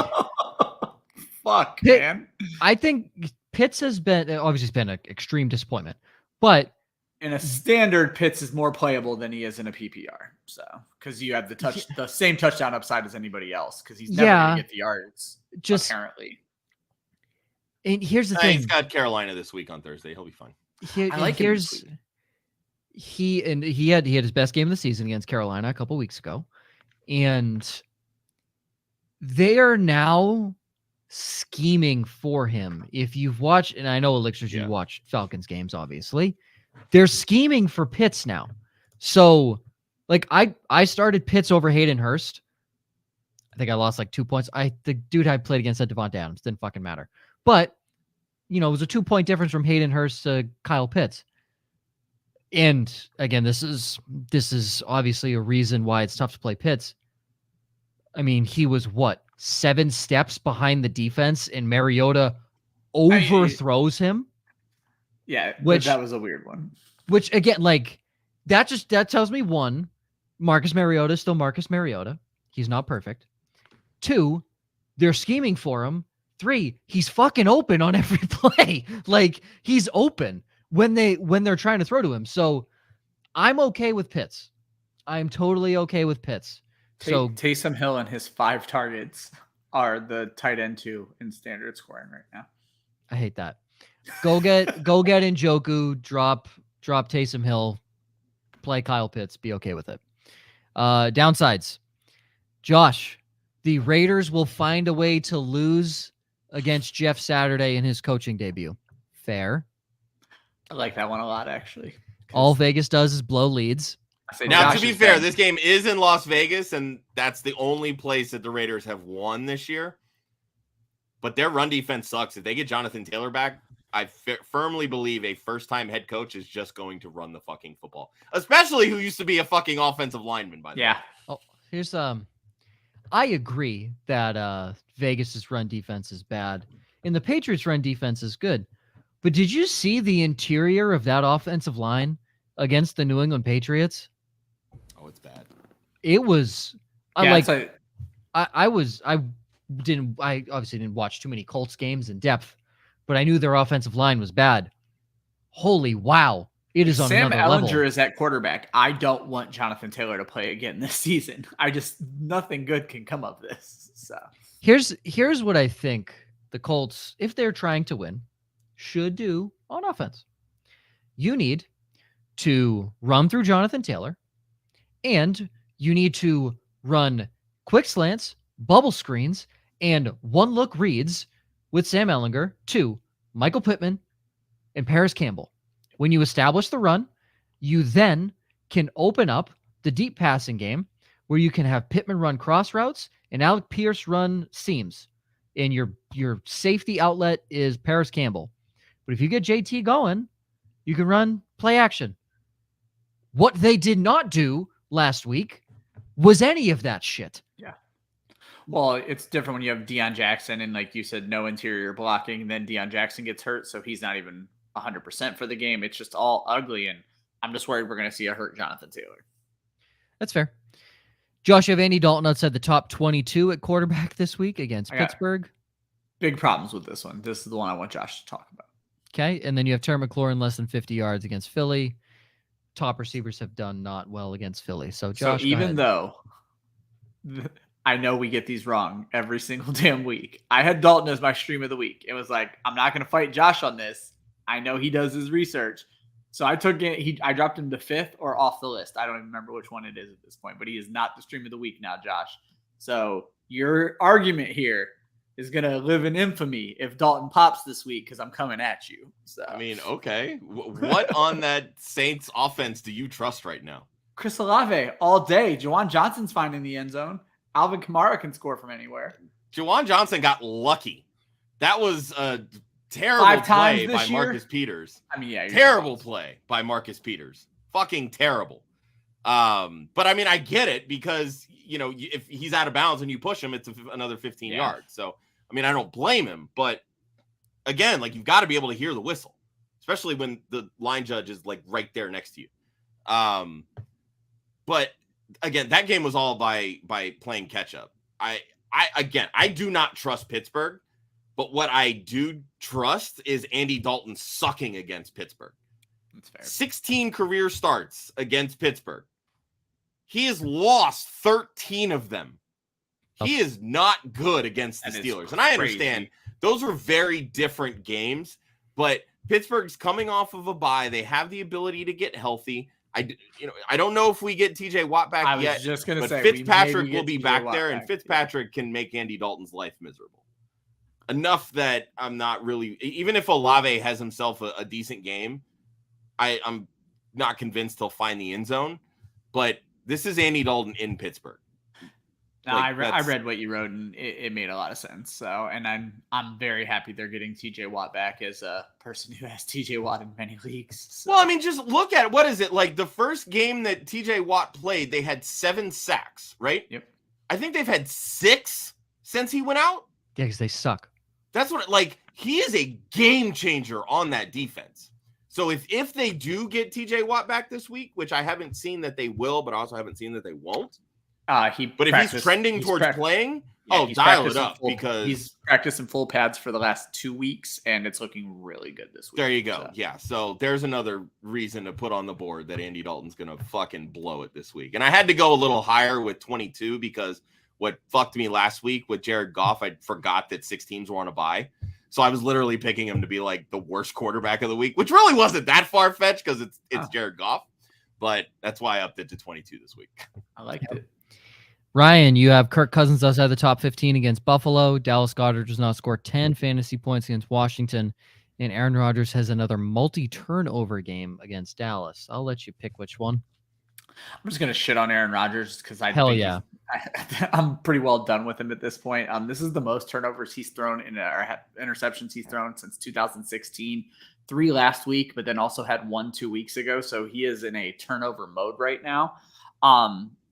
fuck, man. I think Pitts has been obviously been an extreme disappointment, but in a standard, Pitts is more playable than he is in a PPR. So, because you have the same touchdown upside as anybody else, because he's never going to get the yards. Just apparently. And here's the thing: he's got Carolina this week on Thursday. He'll be fine. I like him this week. He had his best game of the season against Carolina a couple weeks ago, and they are now scheming for him. If you've watched, and I know Elixirs, you watch Falcons games, obviously. They're scheming for Pitts now. So, like, I started Pitts over Hayden Hurst. I think I lost like 2 points. The dude I played against at Devontae Adams. Didn't fucking matter. But, it was a 2-point difference from Hayden Hurst to Kyle Pitts. And again, this is obviously a reason why it's tough to play Pitts. I mean, he was 7 steps behind the defense, and Mariota overthrows him. Yeah, that was a weird one. Which again, like that tells me 1, Marcus Mariota is still Marcus Mariota. He's not perfect. 2, they're scheming for him. 3, he's fucking open on every play. Like he's open when they're trying to throw to him. So I'm okay with Pitts. I'm totally okay with Pitts. So Taysom Hill and his 5 targets are the tight end 2 in standard scoring right now. I hate that. Go get Njoku, drop Taysom Hill, play Kyle Pitts, be okay with it. Downsides. Josh, the Raiders will find a way to lose against Jeff Saturday in his coaching debut. Fair. I like that one a lot, actually. All Vegas does is blow leads. Now, Josh to be has fair, been- this game is in Las Vegas, and that's the only place that the Raiders have won this year. But their run defense sucks. If they get Jonathan Taylor back, I firmly believe a first-time head coach is just going to run the fucking football, especially who used to be a fucking offensive lineman, by the way. Yeah. Oh, here's I agree that Vegas's run defense is bad, and the Patriots' run defense is good. But did you see the interior of that offensive line against the New England Patriots? Oh, it's bad. It was. I Yeah, like. it's like, I obviously didn't watch too many Colts games in depth, but I knew their offensive line was bad. Holy wow. It is on Sam another level. Ehlinger is at quarterback. I don't want Jonathan Taylor to play again this season. Nothing good can come of this. So Here's what I think the Colts, if they're trying to win, should do on offense. You need to run through Jonathan Taylor, and you need to run quick slants, bubble screens, and one-look reads with Sam Ehlinger to Michael Pittman and Paris Campbell. When you establish the run, you then can open up the deep passing game where you can have Pittman run cross routes and Alec Pierce run seams. And your safety outlet is Paris Campbell. But if you get JT going, you can run play action. What they did not do last week was any of that shit. yeah. Well, it's different when you have Deion Jackson and, like you said, no interior blocking. And then Deion Jackson gets hurt, so he's not even 100% for the game. It's just all ugly, and I'm just worried we're going to see a hurt Jonathan Taylor. That's fair. Josh, you have Andy Dalton outside the top 22 at quarterback this week against I got Pittsburgh. Big problems with this one. This is the one I want Josh to talk about. Okay, and then you have Terry McLaurin less than 50 yards against Philly. Top receivers have done not well against Philly. So, Josh, So even though I know we get these wrong every single damn week, I had Dalton as my stream of the week. It was like, I'm not going to fight Josh on this. I know he does his research. So I took it. I dropped him to 5th or off the list. I don't even remember which one it is at this point, but he is not the stream of the week now, Josh. So your argument here is going to live in infamy if Dalton pops this week because I'm coming at you. So I mean, okay. What on that Saints offense do you trust right now? Chris Olave all day. Juwan Johnson's finding the end zone. Alvin Kamara can score from anywhere. Juwan Johnson got lucky. That was a terrible 5 times play this by year? Marcus Peters. I mean, yeah. Terrible play by Marcus Peters. Fucking terrible. But I mean, I get it because, you know, if he's out of bounds and you push him, it's another 15 yards. So, I mean, I don't blame him. But again, like, you've got to be able to hear the whistle, especially when the line judge is like right there next to you. But again, that game was all by playing catch up. I do not trust Pittsburgh, but what I do trust is Andy Dalton sucking against Pittsburgh. That's fair. 16 career starts against Pittsburgh. He has lost 13 of them. He is not good against the Steelers. And I understand those were very different games, but Pittsburgh's coming off of a bye. They have the ability to get healthy. I don't know if we get TJ Watt back yet. I was just going to say Fitzpatrick will be TJ back Watt there, back, and Fitzpatrick can make Andy Dalton's life miserable. Enough that I'm not really, even if Olave has himself a decent game, I'm not convinced he'll find the end zone. But this is Andy Dalton in Pittsburgh. No, I read what you wrote, and it made a lot of sense. So, and I'm very happy they're getting TJ Watt back as a person who has TJ Watt in many leagues. So. Well, I mean, just look at what is it like the first game that TJ Watt played, they had 7 sacks, right? Yep. I think they've had 6 since he went out. Yeah, because they suck. That's what he is a game changer on that defense. So if they do get TJ Watt back this week, which I haven't seen that they will, but I also haven't seen that they won't. If he's trending towards playing, dial it up because he's practiced in full pads for the last 2 weeks, and it's looking really good this week. There you go. So. Yeah. So there's another reason to put on the board that Andy Dalton's going to fucking blow it this week. And I had to go a little higher with 22 because what fucked me last week with Jared Goff, I forgot that 6 teams were on a bye. So I was literally picking him to be like the worst quarterback of the week, which really wasn't that far-fetched because it's Jared Goff. But that's why I upped it to 22 this week. I liked it. Ryan, you have Kirk Cousins outside the top 15 against Buffalo. Dallas Goedert does not score 10 fantasy points against Washington. And Aaron Rodgers has another multi-turnover game against Dallas. I'll let you pick which one. I'm just gonna shit on Aaron Rodgers because I Hell think yeah. I'm pretty well done with him at this point. This is the most turnovers he's thrown or interceptions he's thrown since 2016. 3 last week, but then also had 1 2 weeks ago. So he is in a turnover mode right now.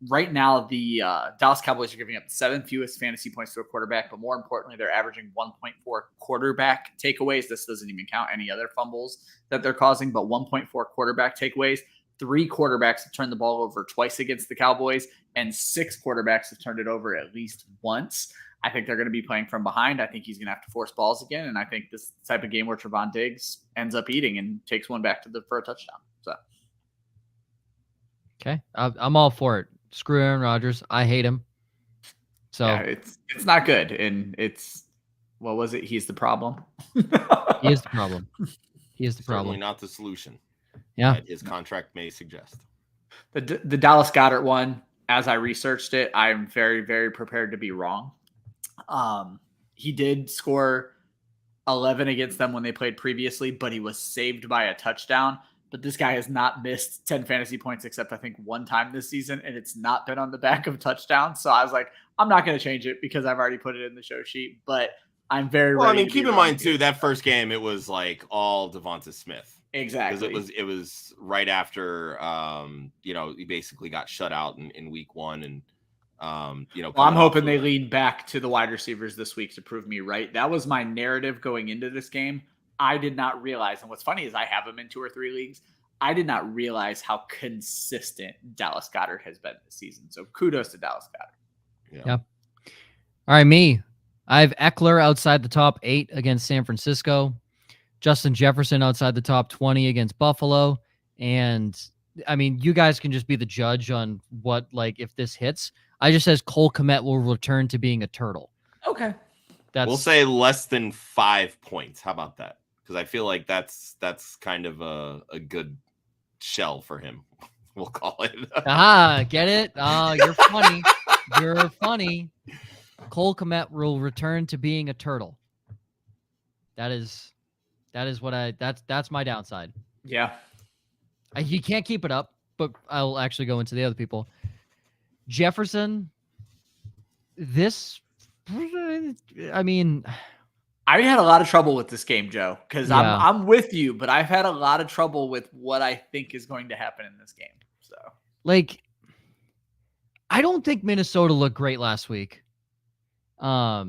Right now, the Dallas Cowboys are giving up 7th fewest fantasy points to a quarterback, but more importantly, they're averaging 1.4 quarterback takeaways. This doesn't even count any other fumbles that they're causing, but 1.4 quarterback takeaways. 3 quarterbacks have turned the ball over twice against the Cowboys, and 6 quarterbacks have turned it over at least once. I think they're going to be playing from behind. I think he's going to have to force balls again, and I think this type of game where Trevon Diggs ends up eating and takes one back for a touchdown. So, okay, I'm all for it. Screw Aaron Rodgers. I hate him. So yeah, it's not good, and it's what was it? He's the problem. He is the problem. He is the problem. Certainly not the solution. Yeah, that his contract may suggest. The Dallas Goedert one, as I researched it, I'm very, very prepared to be wrong. He did score 11 against them when they played previously, but he was saved by a touchdown. But this guy has not missed 10 fantasy points except I think 1 time this season, and it's not been on the back of touchdowns. So I was like, I'm not going to change it because I've already put it in the show sheet. But I'm very well. I ready mean, keep in mind too that first game it was like all Devonta Smith. Exactly. Because it was right after he basically got shut out in week 1 and well, I'm hoping they lean back to the wide receivers this week to prove me right. That was my narrative going into this game. I did not realize, and what's funny is I have him in 2 or 3 leagues. I did not realize how consistent Dallas Goedert has been this season. So kudos to Dallas Goedert. Yeah. All right, me. I have Eckler outside the top 8 against San Francisco. Justin Jefferson outside the top 20 against Buffalo. And I mean, you guys can just be the judge on what, like, if this hits. I just says Cole Kmet will return to being a turtle. Okay. We'll say less than 5 points. How about that? Because I feel like that's kind of a good shell for him. We'll call it. Get it? You're funny. You're funny. Cole Kmet will return to being a turtle. That's what that's my downside. Yeah. He can't keep it up, but I'll actually go into the other people. Jefferson, I mean, I had a lot of trouble with this game, Joe, because I'm with you, but I've had a lot of trouble with what I think is going to happen in this game. So, like, I don't think Minnesota looked great last week. Now,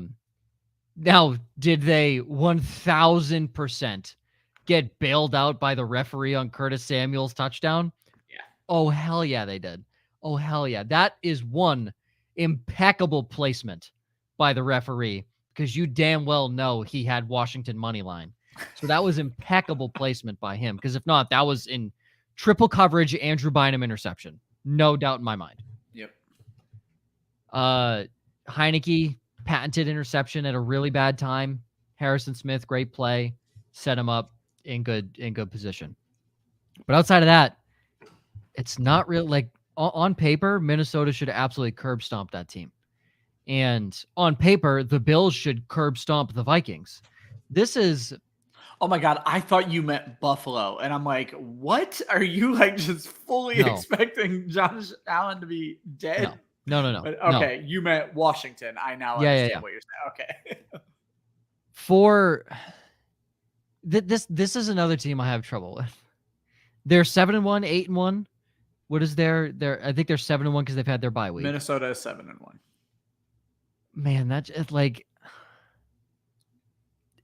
did they 1000% get bailed out by the referee on Curtis Samuel's touchdown? Yeah. Oh, hell yeah, they did. Oh, hell yeah. That is one impeccable placement by the referee because you damn well know he had Washington money line. So that was impeccable placement by him because if not, that was in triple coverage Andrew Bynum interception. No doubt in my mind. Yep. Heineke, patented interception at a really bad time. Harrison Smith, great play. Set him up in good position. But outside of that, it's not real. Like on paper, Minnesota should absolutely curb stomp that team. And on paper, the Bills should curb stomp the Vikings. This is... Oh my God, I thought you meant Buffalo. And I'm like, what? Are you like just fully expecting Josh Allen to be dead? No. But, okay, you meant Washington. I now understand what you're saying. Okay. For this is another team I have trouble with. They're 7-1, 8-1. What is their I think they're 7-1 because they've had their bye week. Minnesota is 7-1. Man, that's like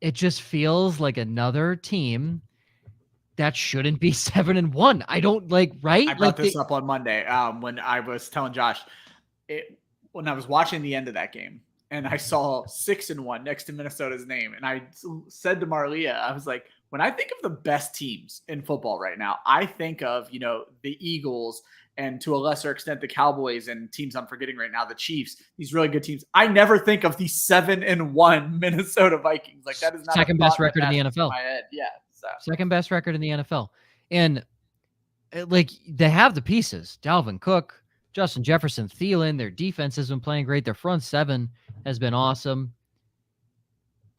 it just feels like another team that shouldn't be 7-1. I don't right. I brought this up on Monday when I was telling Josh when I was watching the end of that game and I saw 6-1 next to Minnesota's name. And I said to Marlia, I was like, when I think of the best teams in football right now, I think of, the Eagles and to a lesser extent, the Cowboys and teams I'm forgetting right now, the Chiefs, these really good teams. I never think of the 7-1 Minnesota Vikings. Like that is not second best record in the NFL. In my head. Yeah. So. Second best record in the NFL. And they have the pieces. Dalvin Cook, Justin Jefferson, Thielen, their defense has been playing great. Their front seven has been awesome.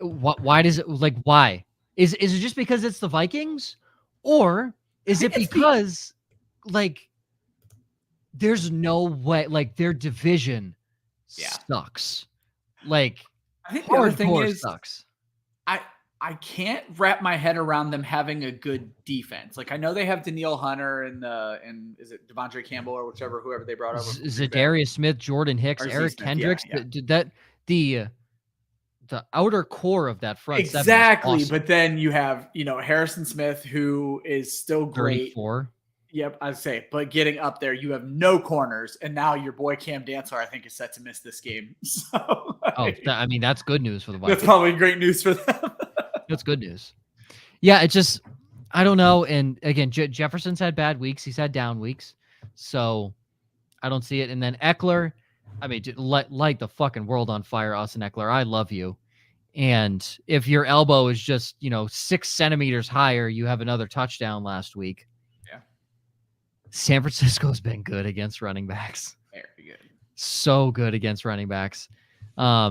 Why does it why? Is it just because it's the Vikings, or is it because like there's no way, like their division sucks. Like I think the other thing is sucks. I can't wrap my head around them having a good defense. Like I know they have Danielle Hunter and is it Devondre Campbell or whoever they brought over. Zadarius Smith, Jordan Hicks, Eric Kendricks. The outer core of that front exactly. Awesome. But then you have Harrison Smith, who is still great. 34. Yep, I'd say. But getting up there, you have no corners, and now your boy Cam Dantzler, I think, is set to miss this game. So, I mean, that's good news for the Vikings. That's probably great news for them. That's good news. Yeah, it just, I don't know. And again, Jefferson's had bad weeks. He's had down weeks. So I don't see it. And then Eckler, I mean, light the fucking world on fire, Austin Eckler. I love you. And if your elbow is just, 6 centimeters higher, you have another touchdown last week. Yeah. San Francisco's been good against running backs. Very good. So good against running backs. I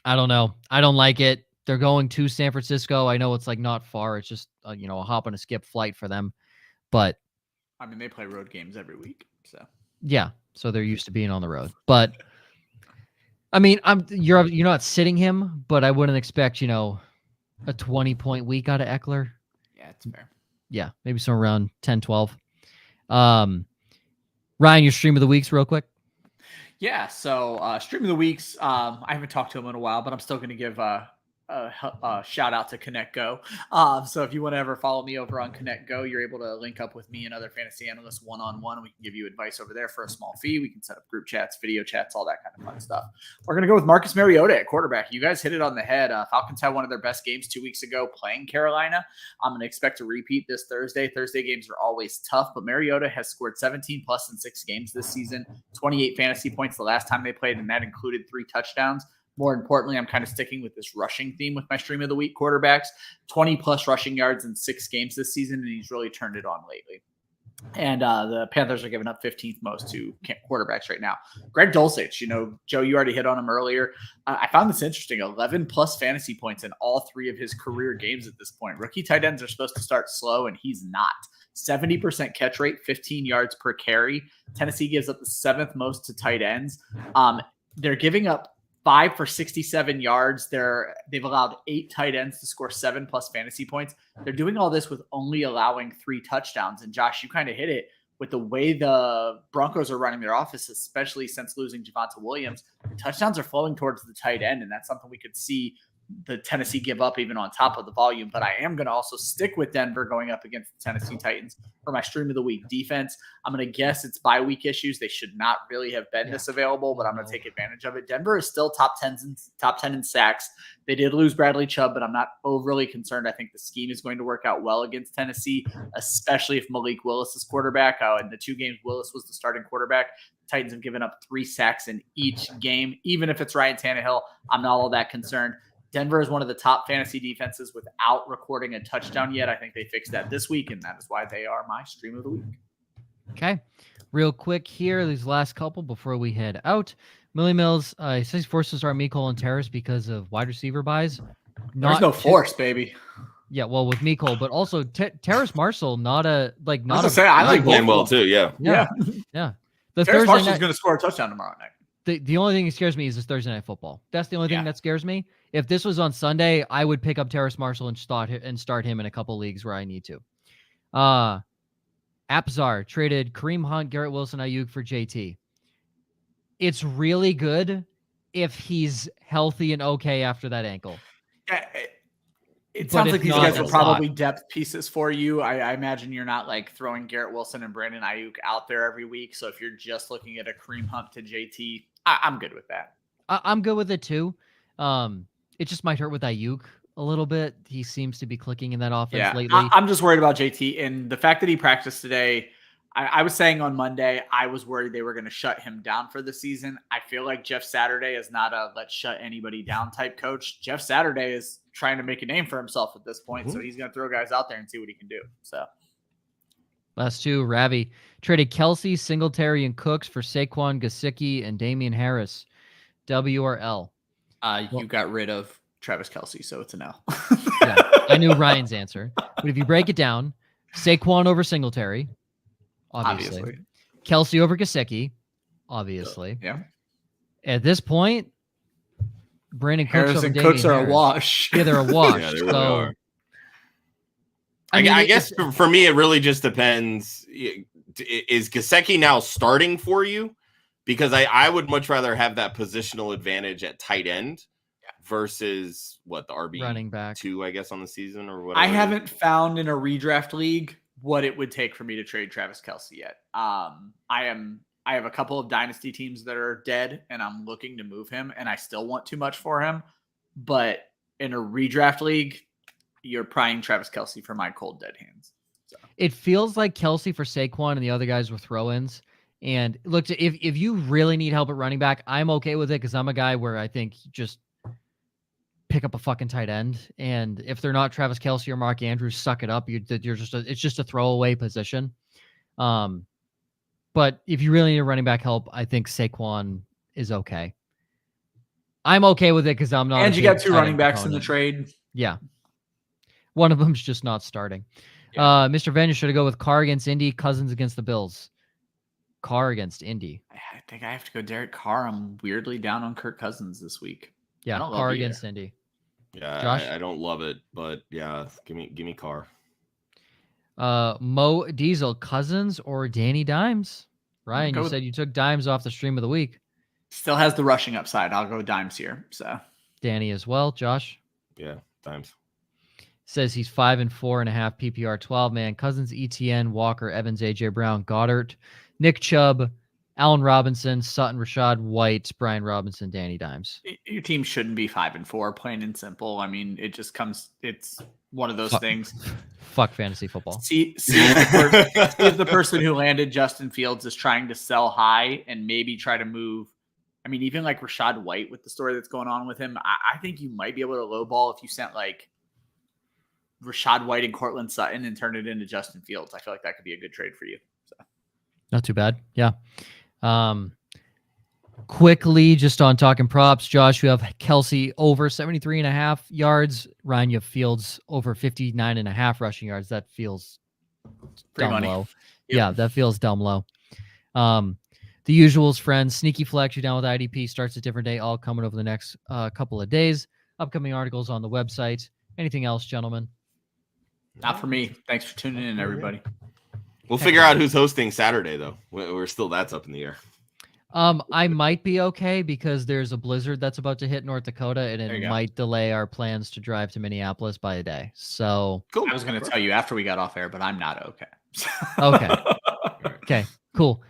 don't know. I don't like it. They're going to San Francisco. I know it's like not far. It's just, a hop and a skip flight for them. But I mean, they play road games every week. So yeah. So they're used to being on the road. But I mean, you're not sitting him, but I wouldn't expect, a 20-point week out of Eckler. Yeah, it's fair. Yeah, maybe somewhere around 10, 12. Ryan, your stream of the weeks real quick. Yeah, so stream of the weeks. I haven't talked to him in a while, but I'm still going to give a shout out to Connect Go. So if you want to ever follow me over on Connect Go, you're able to link up with me and other fantasy analysts one-on-one. We can give you advice over there for a small fee. We can set up group chats, video chats, all that kind of fun stuff. We're going to go with Marcus Mariota at quarterback. You guys hit it on the head. Falcons had one of their best games 2 weeks ago playing Carolina. I'm going to expect to repeat this Thursday. Thursday games are always tough, but Mariota has scored 17 plus in 6 games this season, 28 fantasy points the last time they played, and that included 3 touchdowns. More importantly, I'm kind of sticking with this rushing theme with my stream of the week quarterbacks. 20 plus rushing yards in 6 games this season, and he's really turned it on lately. And the Panthers are giving up 15th most to quarterbacks right now. Greg Dulcich, Joe, you already hit on him earlier. I found this interesting. 11 plus fantasy points in all 3 of his career games at this point. Rookie tight ends are supposed to start slow, and he's not. 70% catch rate, 15 yards per carry. Tennessee gives up the 7th most to tight ends. They're giving up 5 for 67 yards. They've allowed 8 tight ends to score 7 plus fantasy points. They're doing all this with only allowing 3 touchdowns. And Josh, you kind of hit it with the way the Broncos are running their offense, especially since losing Javonte Williams. The touchdowns are flowing towards the tight end, and that's something we could see the Tennessee give up even on top of the volume. But I am going to also stick with Denver going up against the Tennessee Titans for my stream of the week defense. I'm going to guess it's bye week issues. They should not really have been this available, but I'm going to take advantage of it. Denver is still top 10 in sacks. They did lose Bradley Chubb, but I'm not overly concerned. I think the scheme is going to work out well against Tennessee, especially if Malik Willis is quarterback. In the 2 games Willis was the starting quarterback, the Titans have given up 3 sacks in each game. Even if it's Ryan Tannehill, I'm not all that concerned. Denver is one of the top fantasy defenses without recording a touchdown yet. I think they fixed that this week, and that is why they are my stream of the week. Okay. Real quick here, these last couple before we head out. Millie Mills, he says he's forced to start Mecole and Terrace because of wide receiver buys. There's no force, baby. Yeah, well, with Mecole, but also Terrace Marshall, not a. I like playing well too. Yeah. The Terrace Marshall's going to score a touchdown tomorrow night. The only thing that scares me is this Thursday Night Football. That's the only thing that scares me. If this was on Sunday, I would pick up Terrace Marshall and start him in a couple leagues where I need to. Apzar traded Kareem Hunt, Garrett Wilson, Ayuk for JT. It's really good if he's healthy and okay after that ankle. Yeah, it sounds like these guys are probably depth pieces for you. I imagine you're not like throwing Garrett Wilson and Brandon Ayuk out there every week. So if you're just looking at a Kareem Hunt to JT, I'm good with that. I'm good with it too. It just might hurt with Ayuk a little bit. He seems to be clicking in that offense lately. I'm just worried about JT and the fact that he practiced today. I was saying on Monday, I was worried they were going to shut him down for the season. I feel like Jeff Saturday is not a let's shut anybody down type coach. Jeff Saturday is trying to make a name for himself at this point. So he's going to throw guys out there and see what he can do. So last 2, Ravi traded Kelsey, Singletary, and Cooks for Saquon, Gesicki, and Damian Harris. W or L? You got rid of Travis Kelce, so it's an L. Yeah, I knew Ryan's answer. But if you break it down, Saquon over Singletary, obviously. Kelsey over Gesicki, obviously. Yeah. At this point, Brandon Cooks Harris over and Damian Cooks are a Harris. wash. Yeah, they're a wash. Yeah, they really so, are. I mean, I guess for me, it really just depends. Is Gesicki now starting for you? Because I would much rather have that positional advantage at tight end versus what the RB running back 2, I guess, on the season or whatever. I haven't found in a redraft league what it would take for me to trade Travis Kelce yet. I have a couple of dynasty teams that are dead, and I'm looking to move him, and I still want too much for him. But in a redraft league, you're prying Travis Kelce for my cold dead hands. So. It feels like Kelsey for Saquon and the other guys were throw-ins. And look, if you really need help at running back, I'm okay with it because I'm a guy where I think just pick up a fucking tight end. And if they're not Travis Kelce or Mark Andrews, suck it up. It's just a throwaway position. But if you really need running back help, I think Saquon is okay. I'm okay with it because I'm not. And you got 2 running backs in the trade. Yeah. One of them's just not starting. Yeah. Mr. Venue, should I go with Carr against Indy, Cousins against the Bills? Carr against Indy. I think I have to go Derek Carr. I'm weirdly down on Kirk Cousins this week. Yeah, Carr against Indy. Yeah, I don't love it, but yeah, give me Carr. Mo Diesel, Cousins or Danny Dimes? Ryan, you said you took Dimes off the stream of the week. Still has the rushing upside. I'll go Dimes here. So Danny as well. Josh? Yeah, Dimes. Says he's 5-4.5 PPR 12-man. Cousins, ETN, Walker, Evans, AJ Brown, Goddard, Nick Chubb, Allen Robinson, Sutton, Rashad White, Brian Robinson, Danny Dimes. Your team shouldn't be 5-4, plain and simple. I mean, it's one of those things. Fuck fantasy football. See if the person who landed Justin Fields is trying to sell high and maybe try to move. I mean, even like Rashad White with the story that's going on with him, I think you might be able to lowball if you sent like Rashad White and Cortland Sutton and turn it into Justin Fields. I feel like that could be a good trade for you. So. Not too bad. Yeah. Quickly, just on talking props, Josh, you have Kelsey over 73.5 yards. Ryan, you have Fields over 59.5 rushing yards. That feels dumb low. Yep. Yeah, that feels dumb low. The usuals, friends. Sneaky Flex, you down with IDP, starts a different day, all coming over the next couple of days. Upcoming articles on the website. Anything else, gentlemen? Not for me. Thanks for tuning in, everybody. We'll figure out who's hosting Saturday, though. That's up in the air. I might be okay because there's a blizzard that's about to hit North Dakota, and it might delay our plans to drive to Minneapolis by a day. So cool. I was going to tell you after we got off air, but I'm not okay. Okay. Okay. Cool.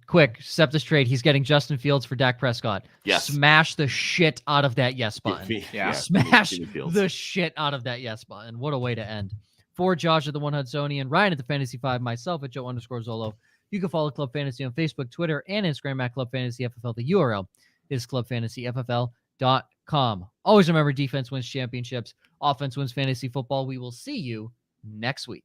Quick, Septus trade. He's getting Justin Fields for Dak Prescott. Yes. Smash the shit out of that yes button. Yeah. Smash the shit out of that yes button. What a way to end. For Josh at the One Hudsonian, Ryan at the Fantasy 5, myself at Joe_Zollo. You can follow Club Fantasy on Facebook, Twitter, and Instagram at Club Fantasy FFL. The URL is clubfantasyffl.com. Always remember, defense wins championships. Offense wins fantasy football. We will see you next week.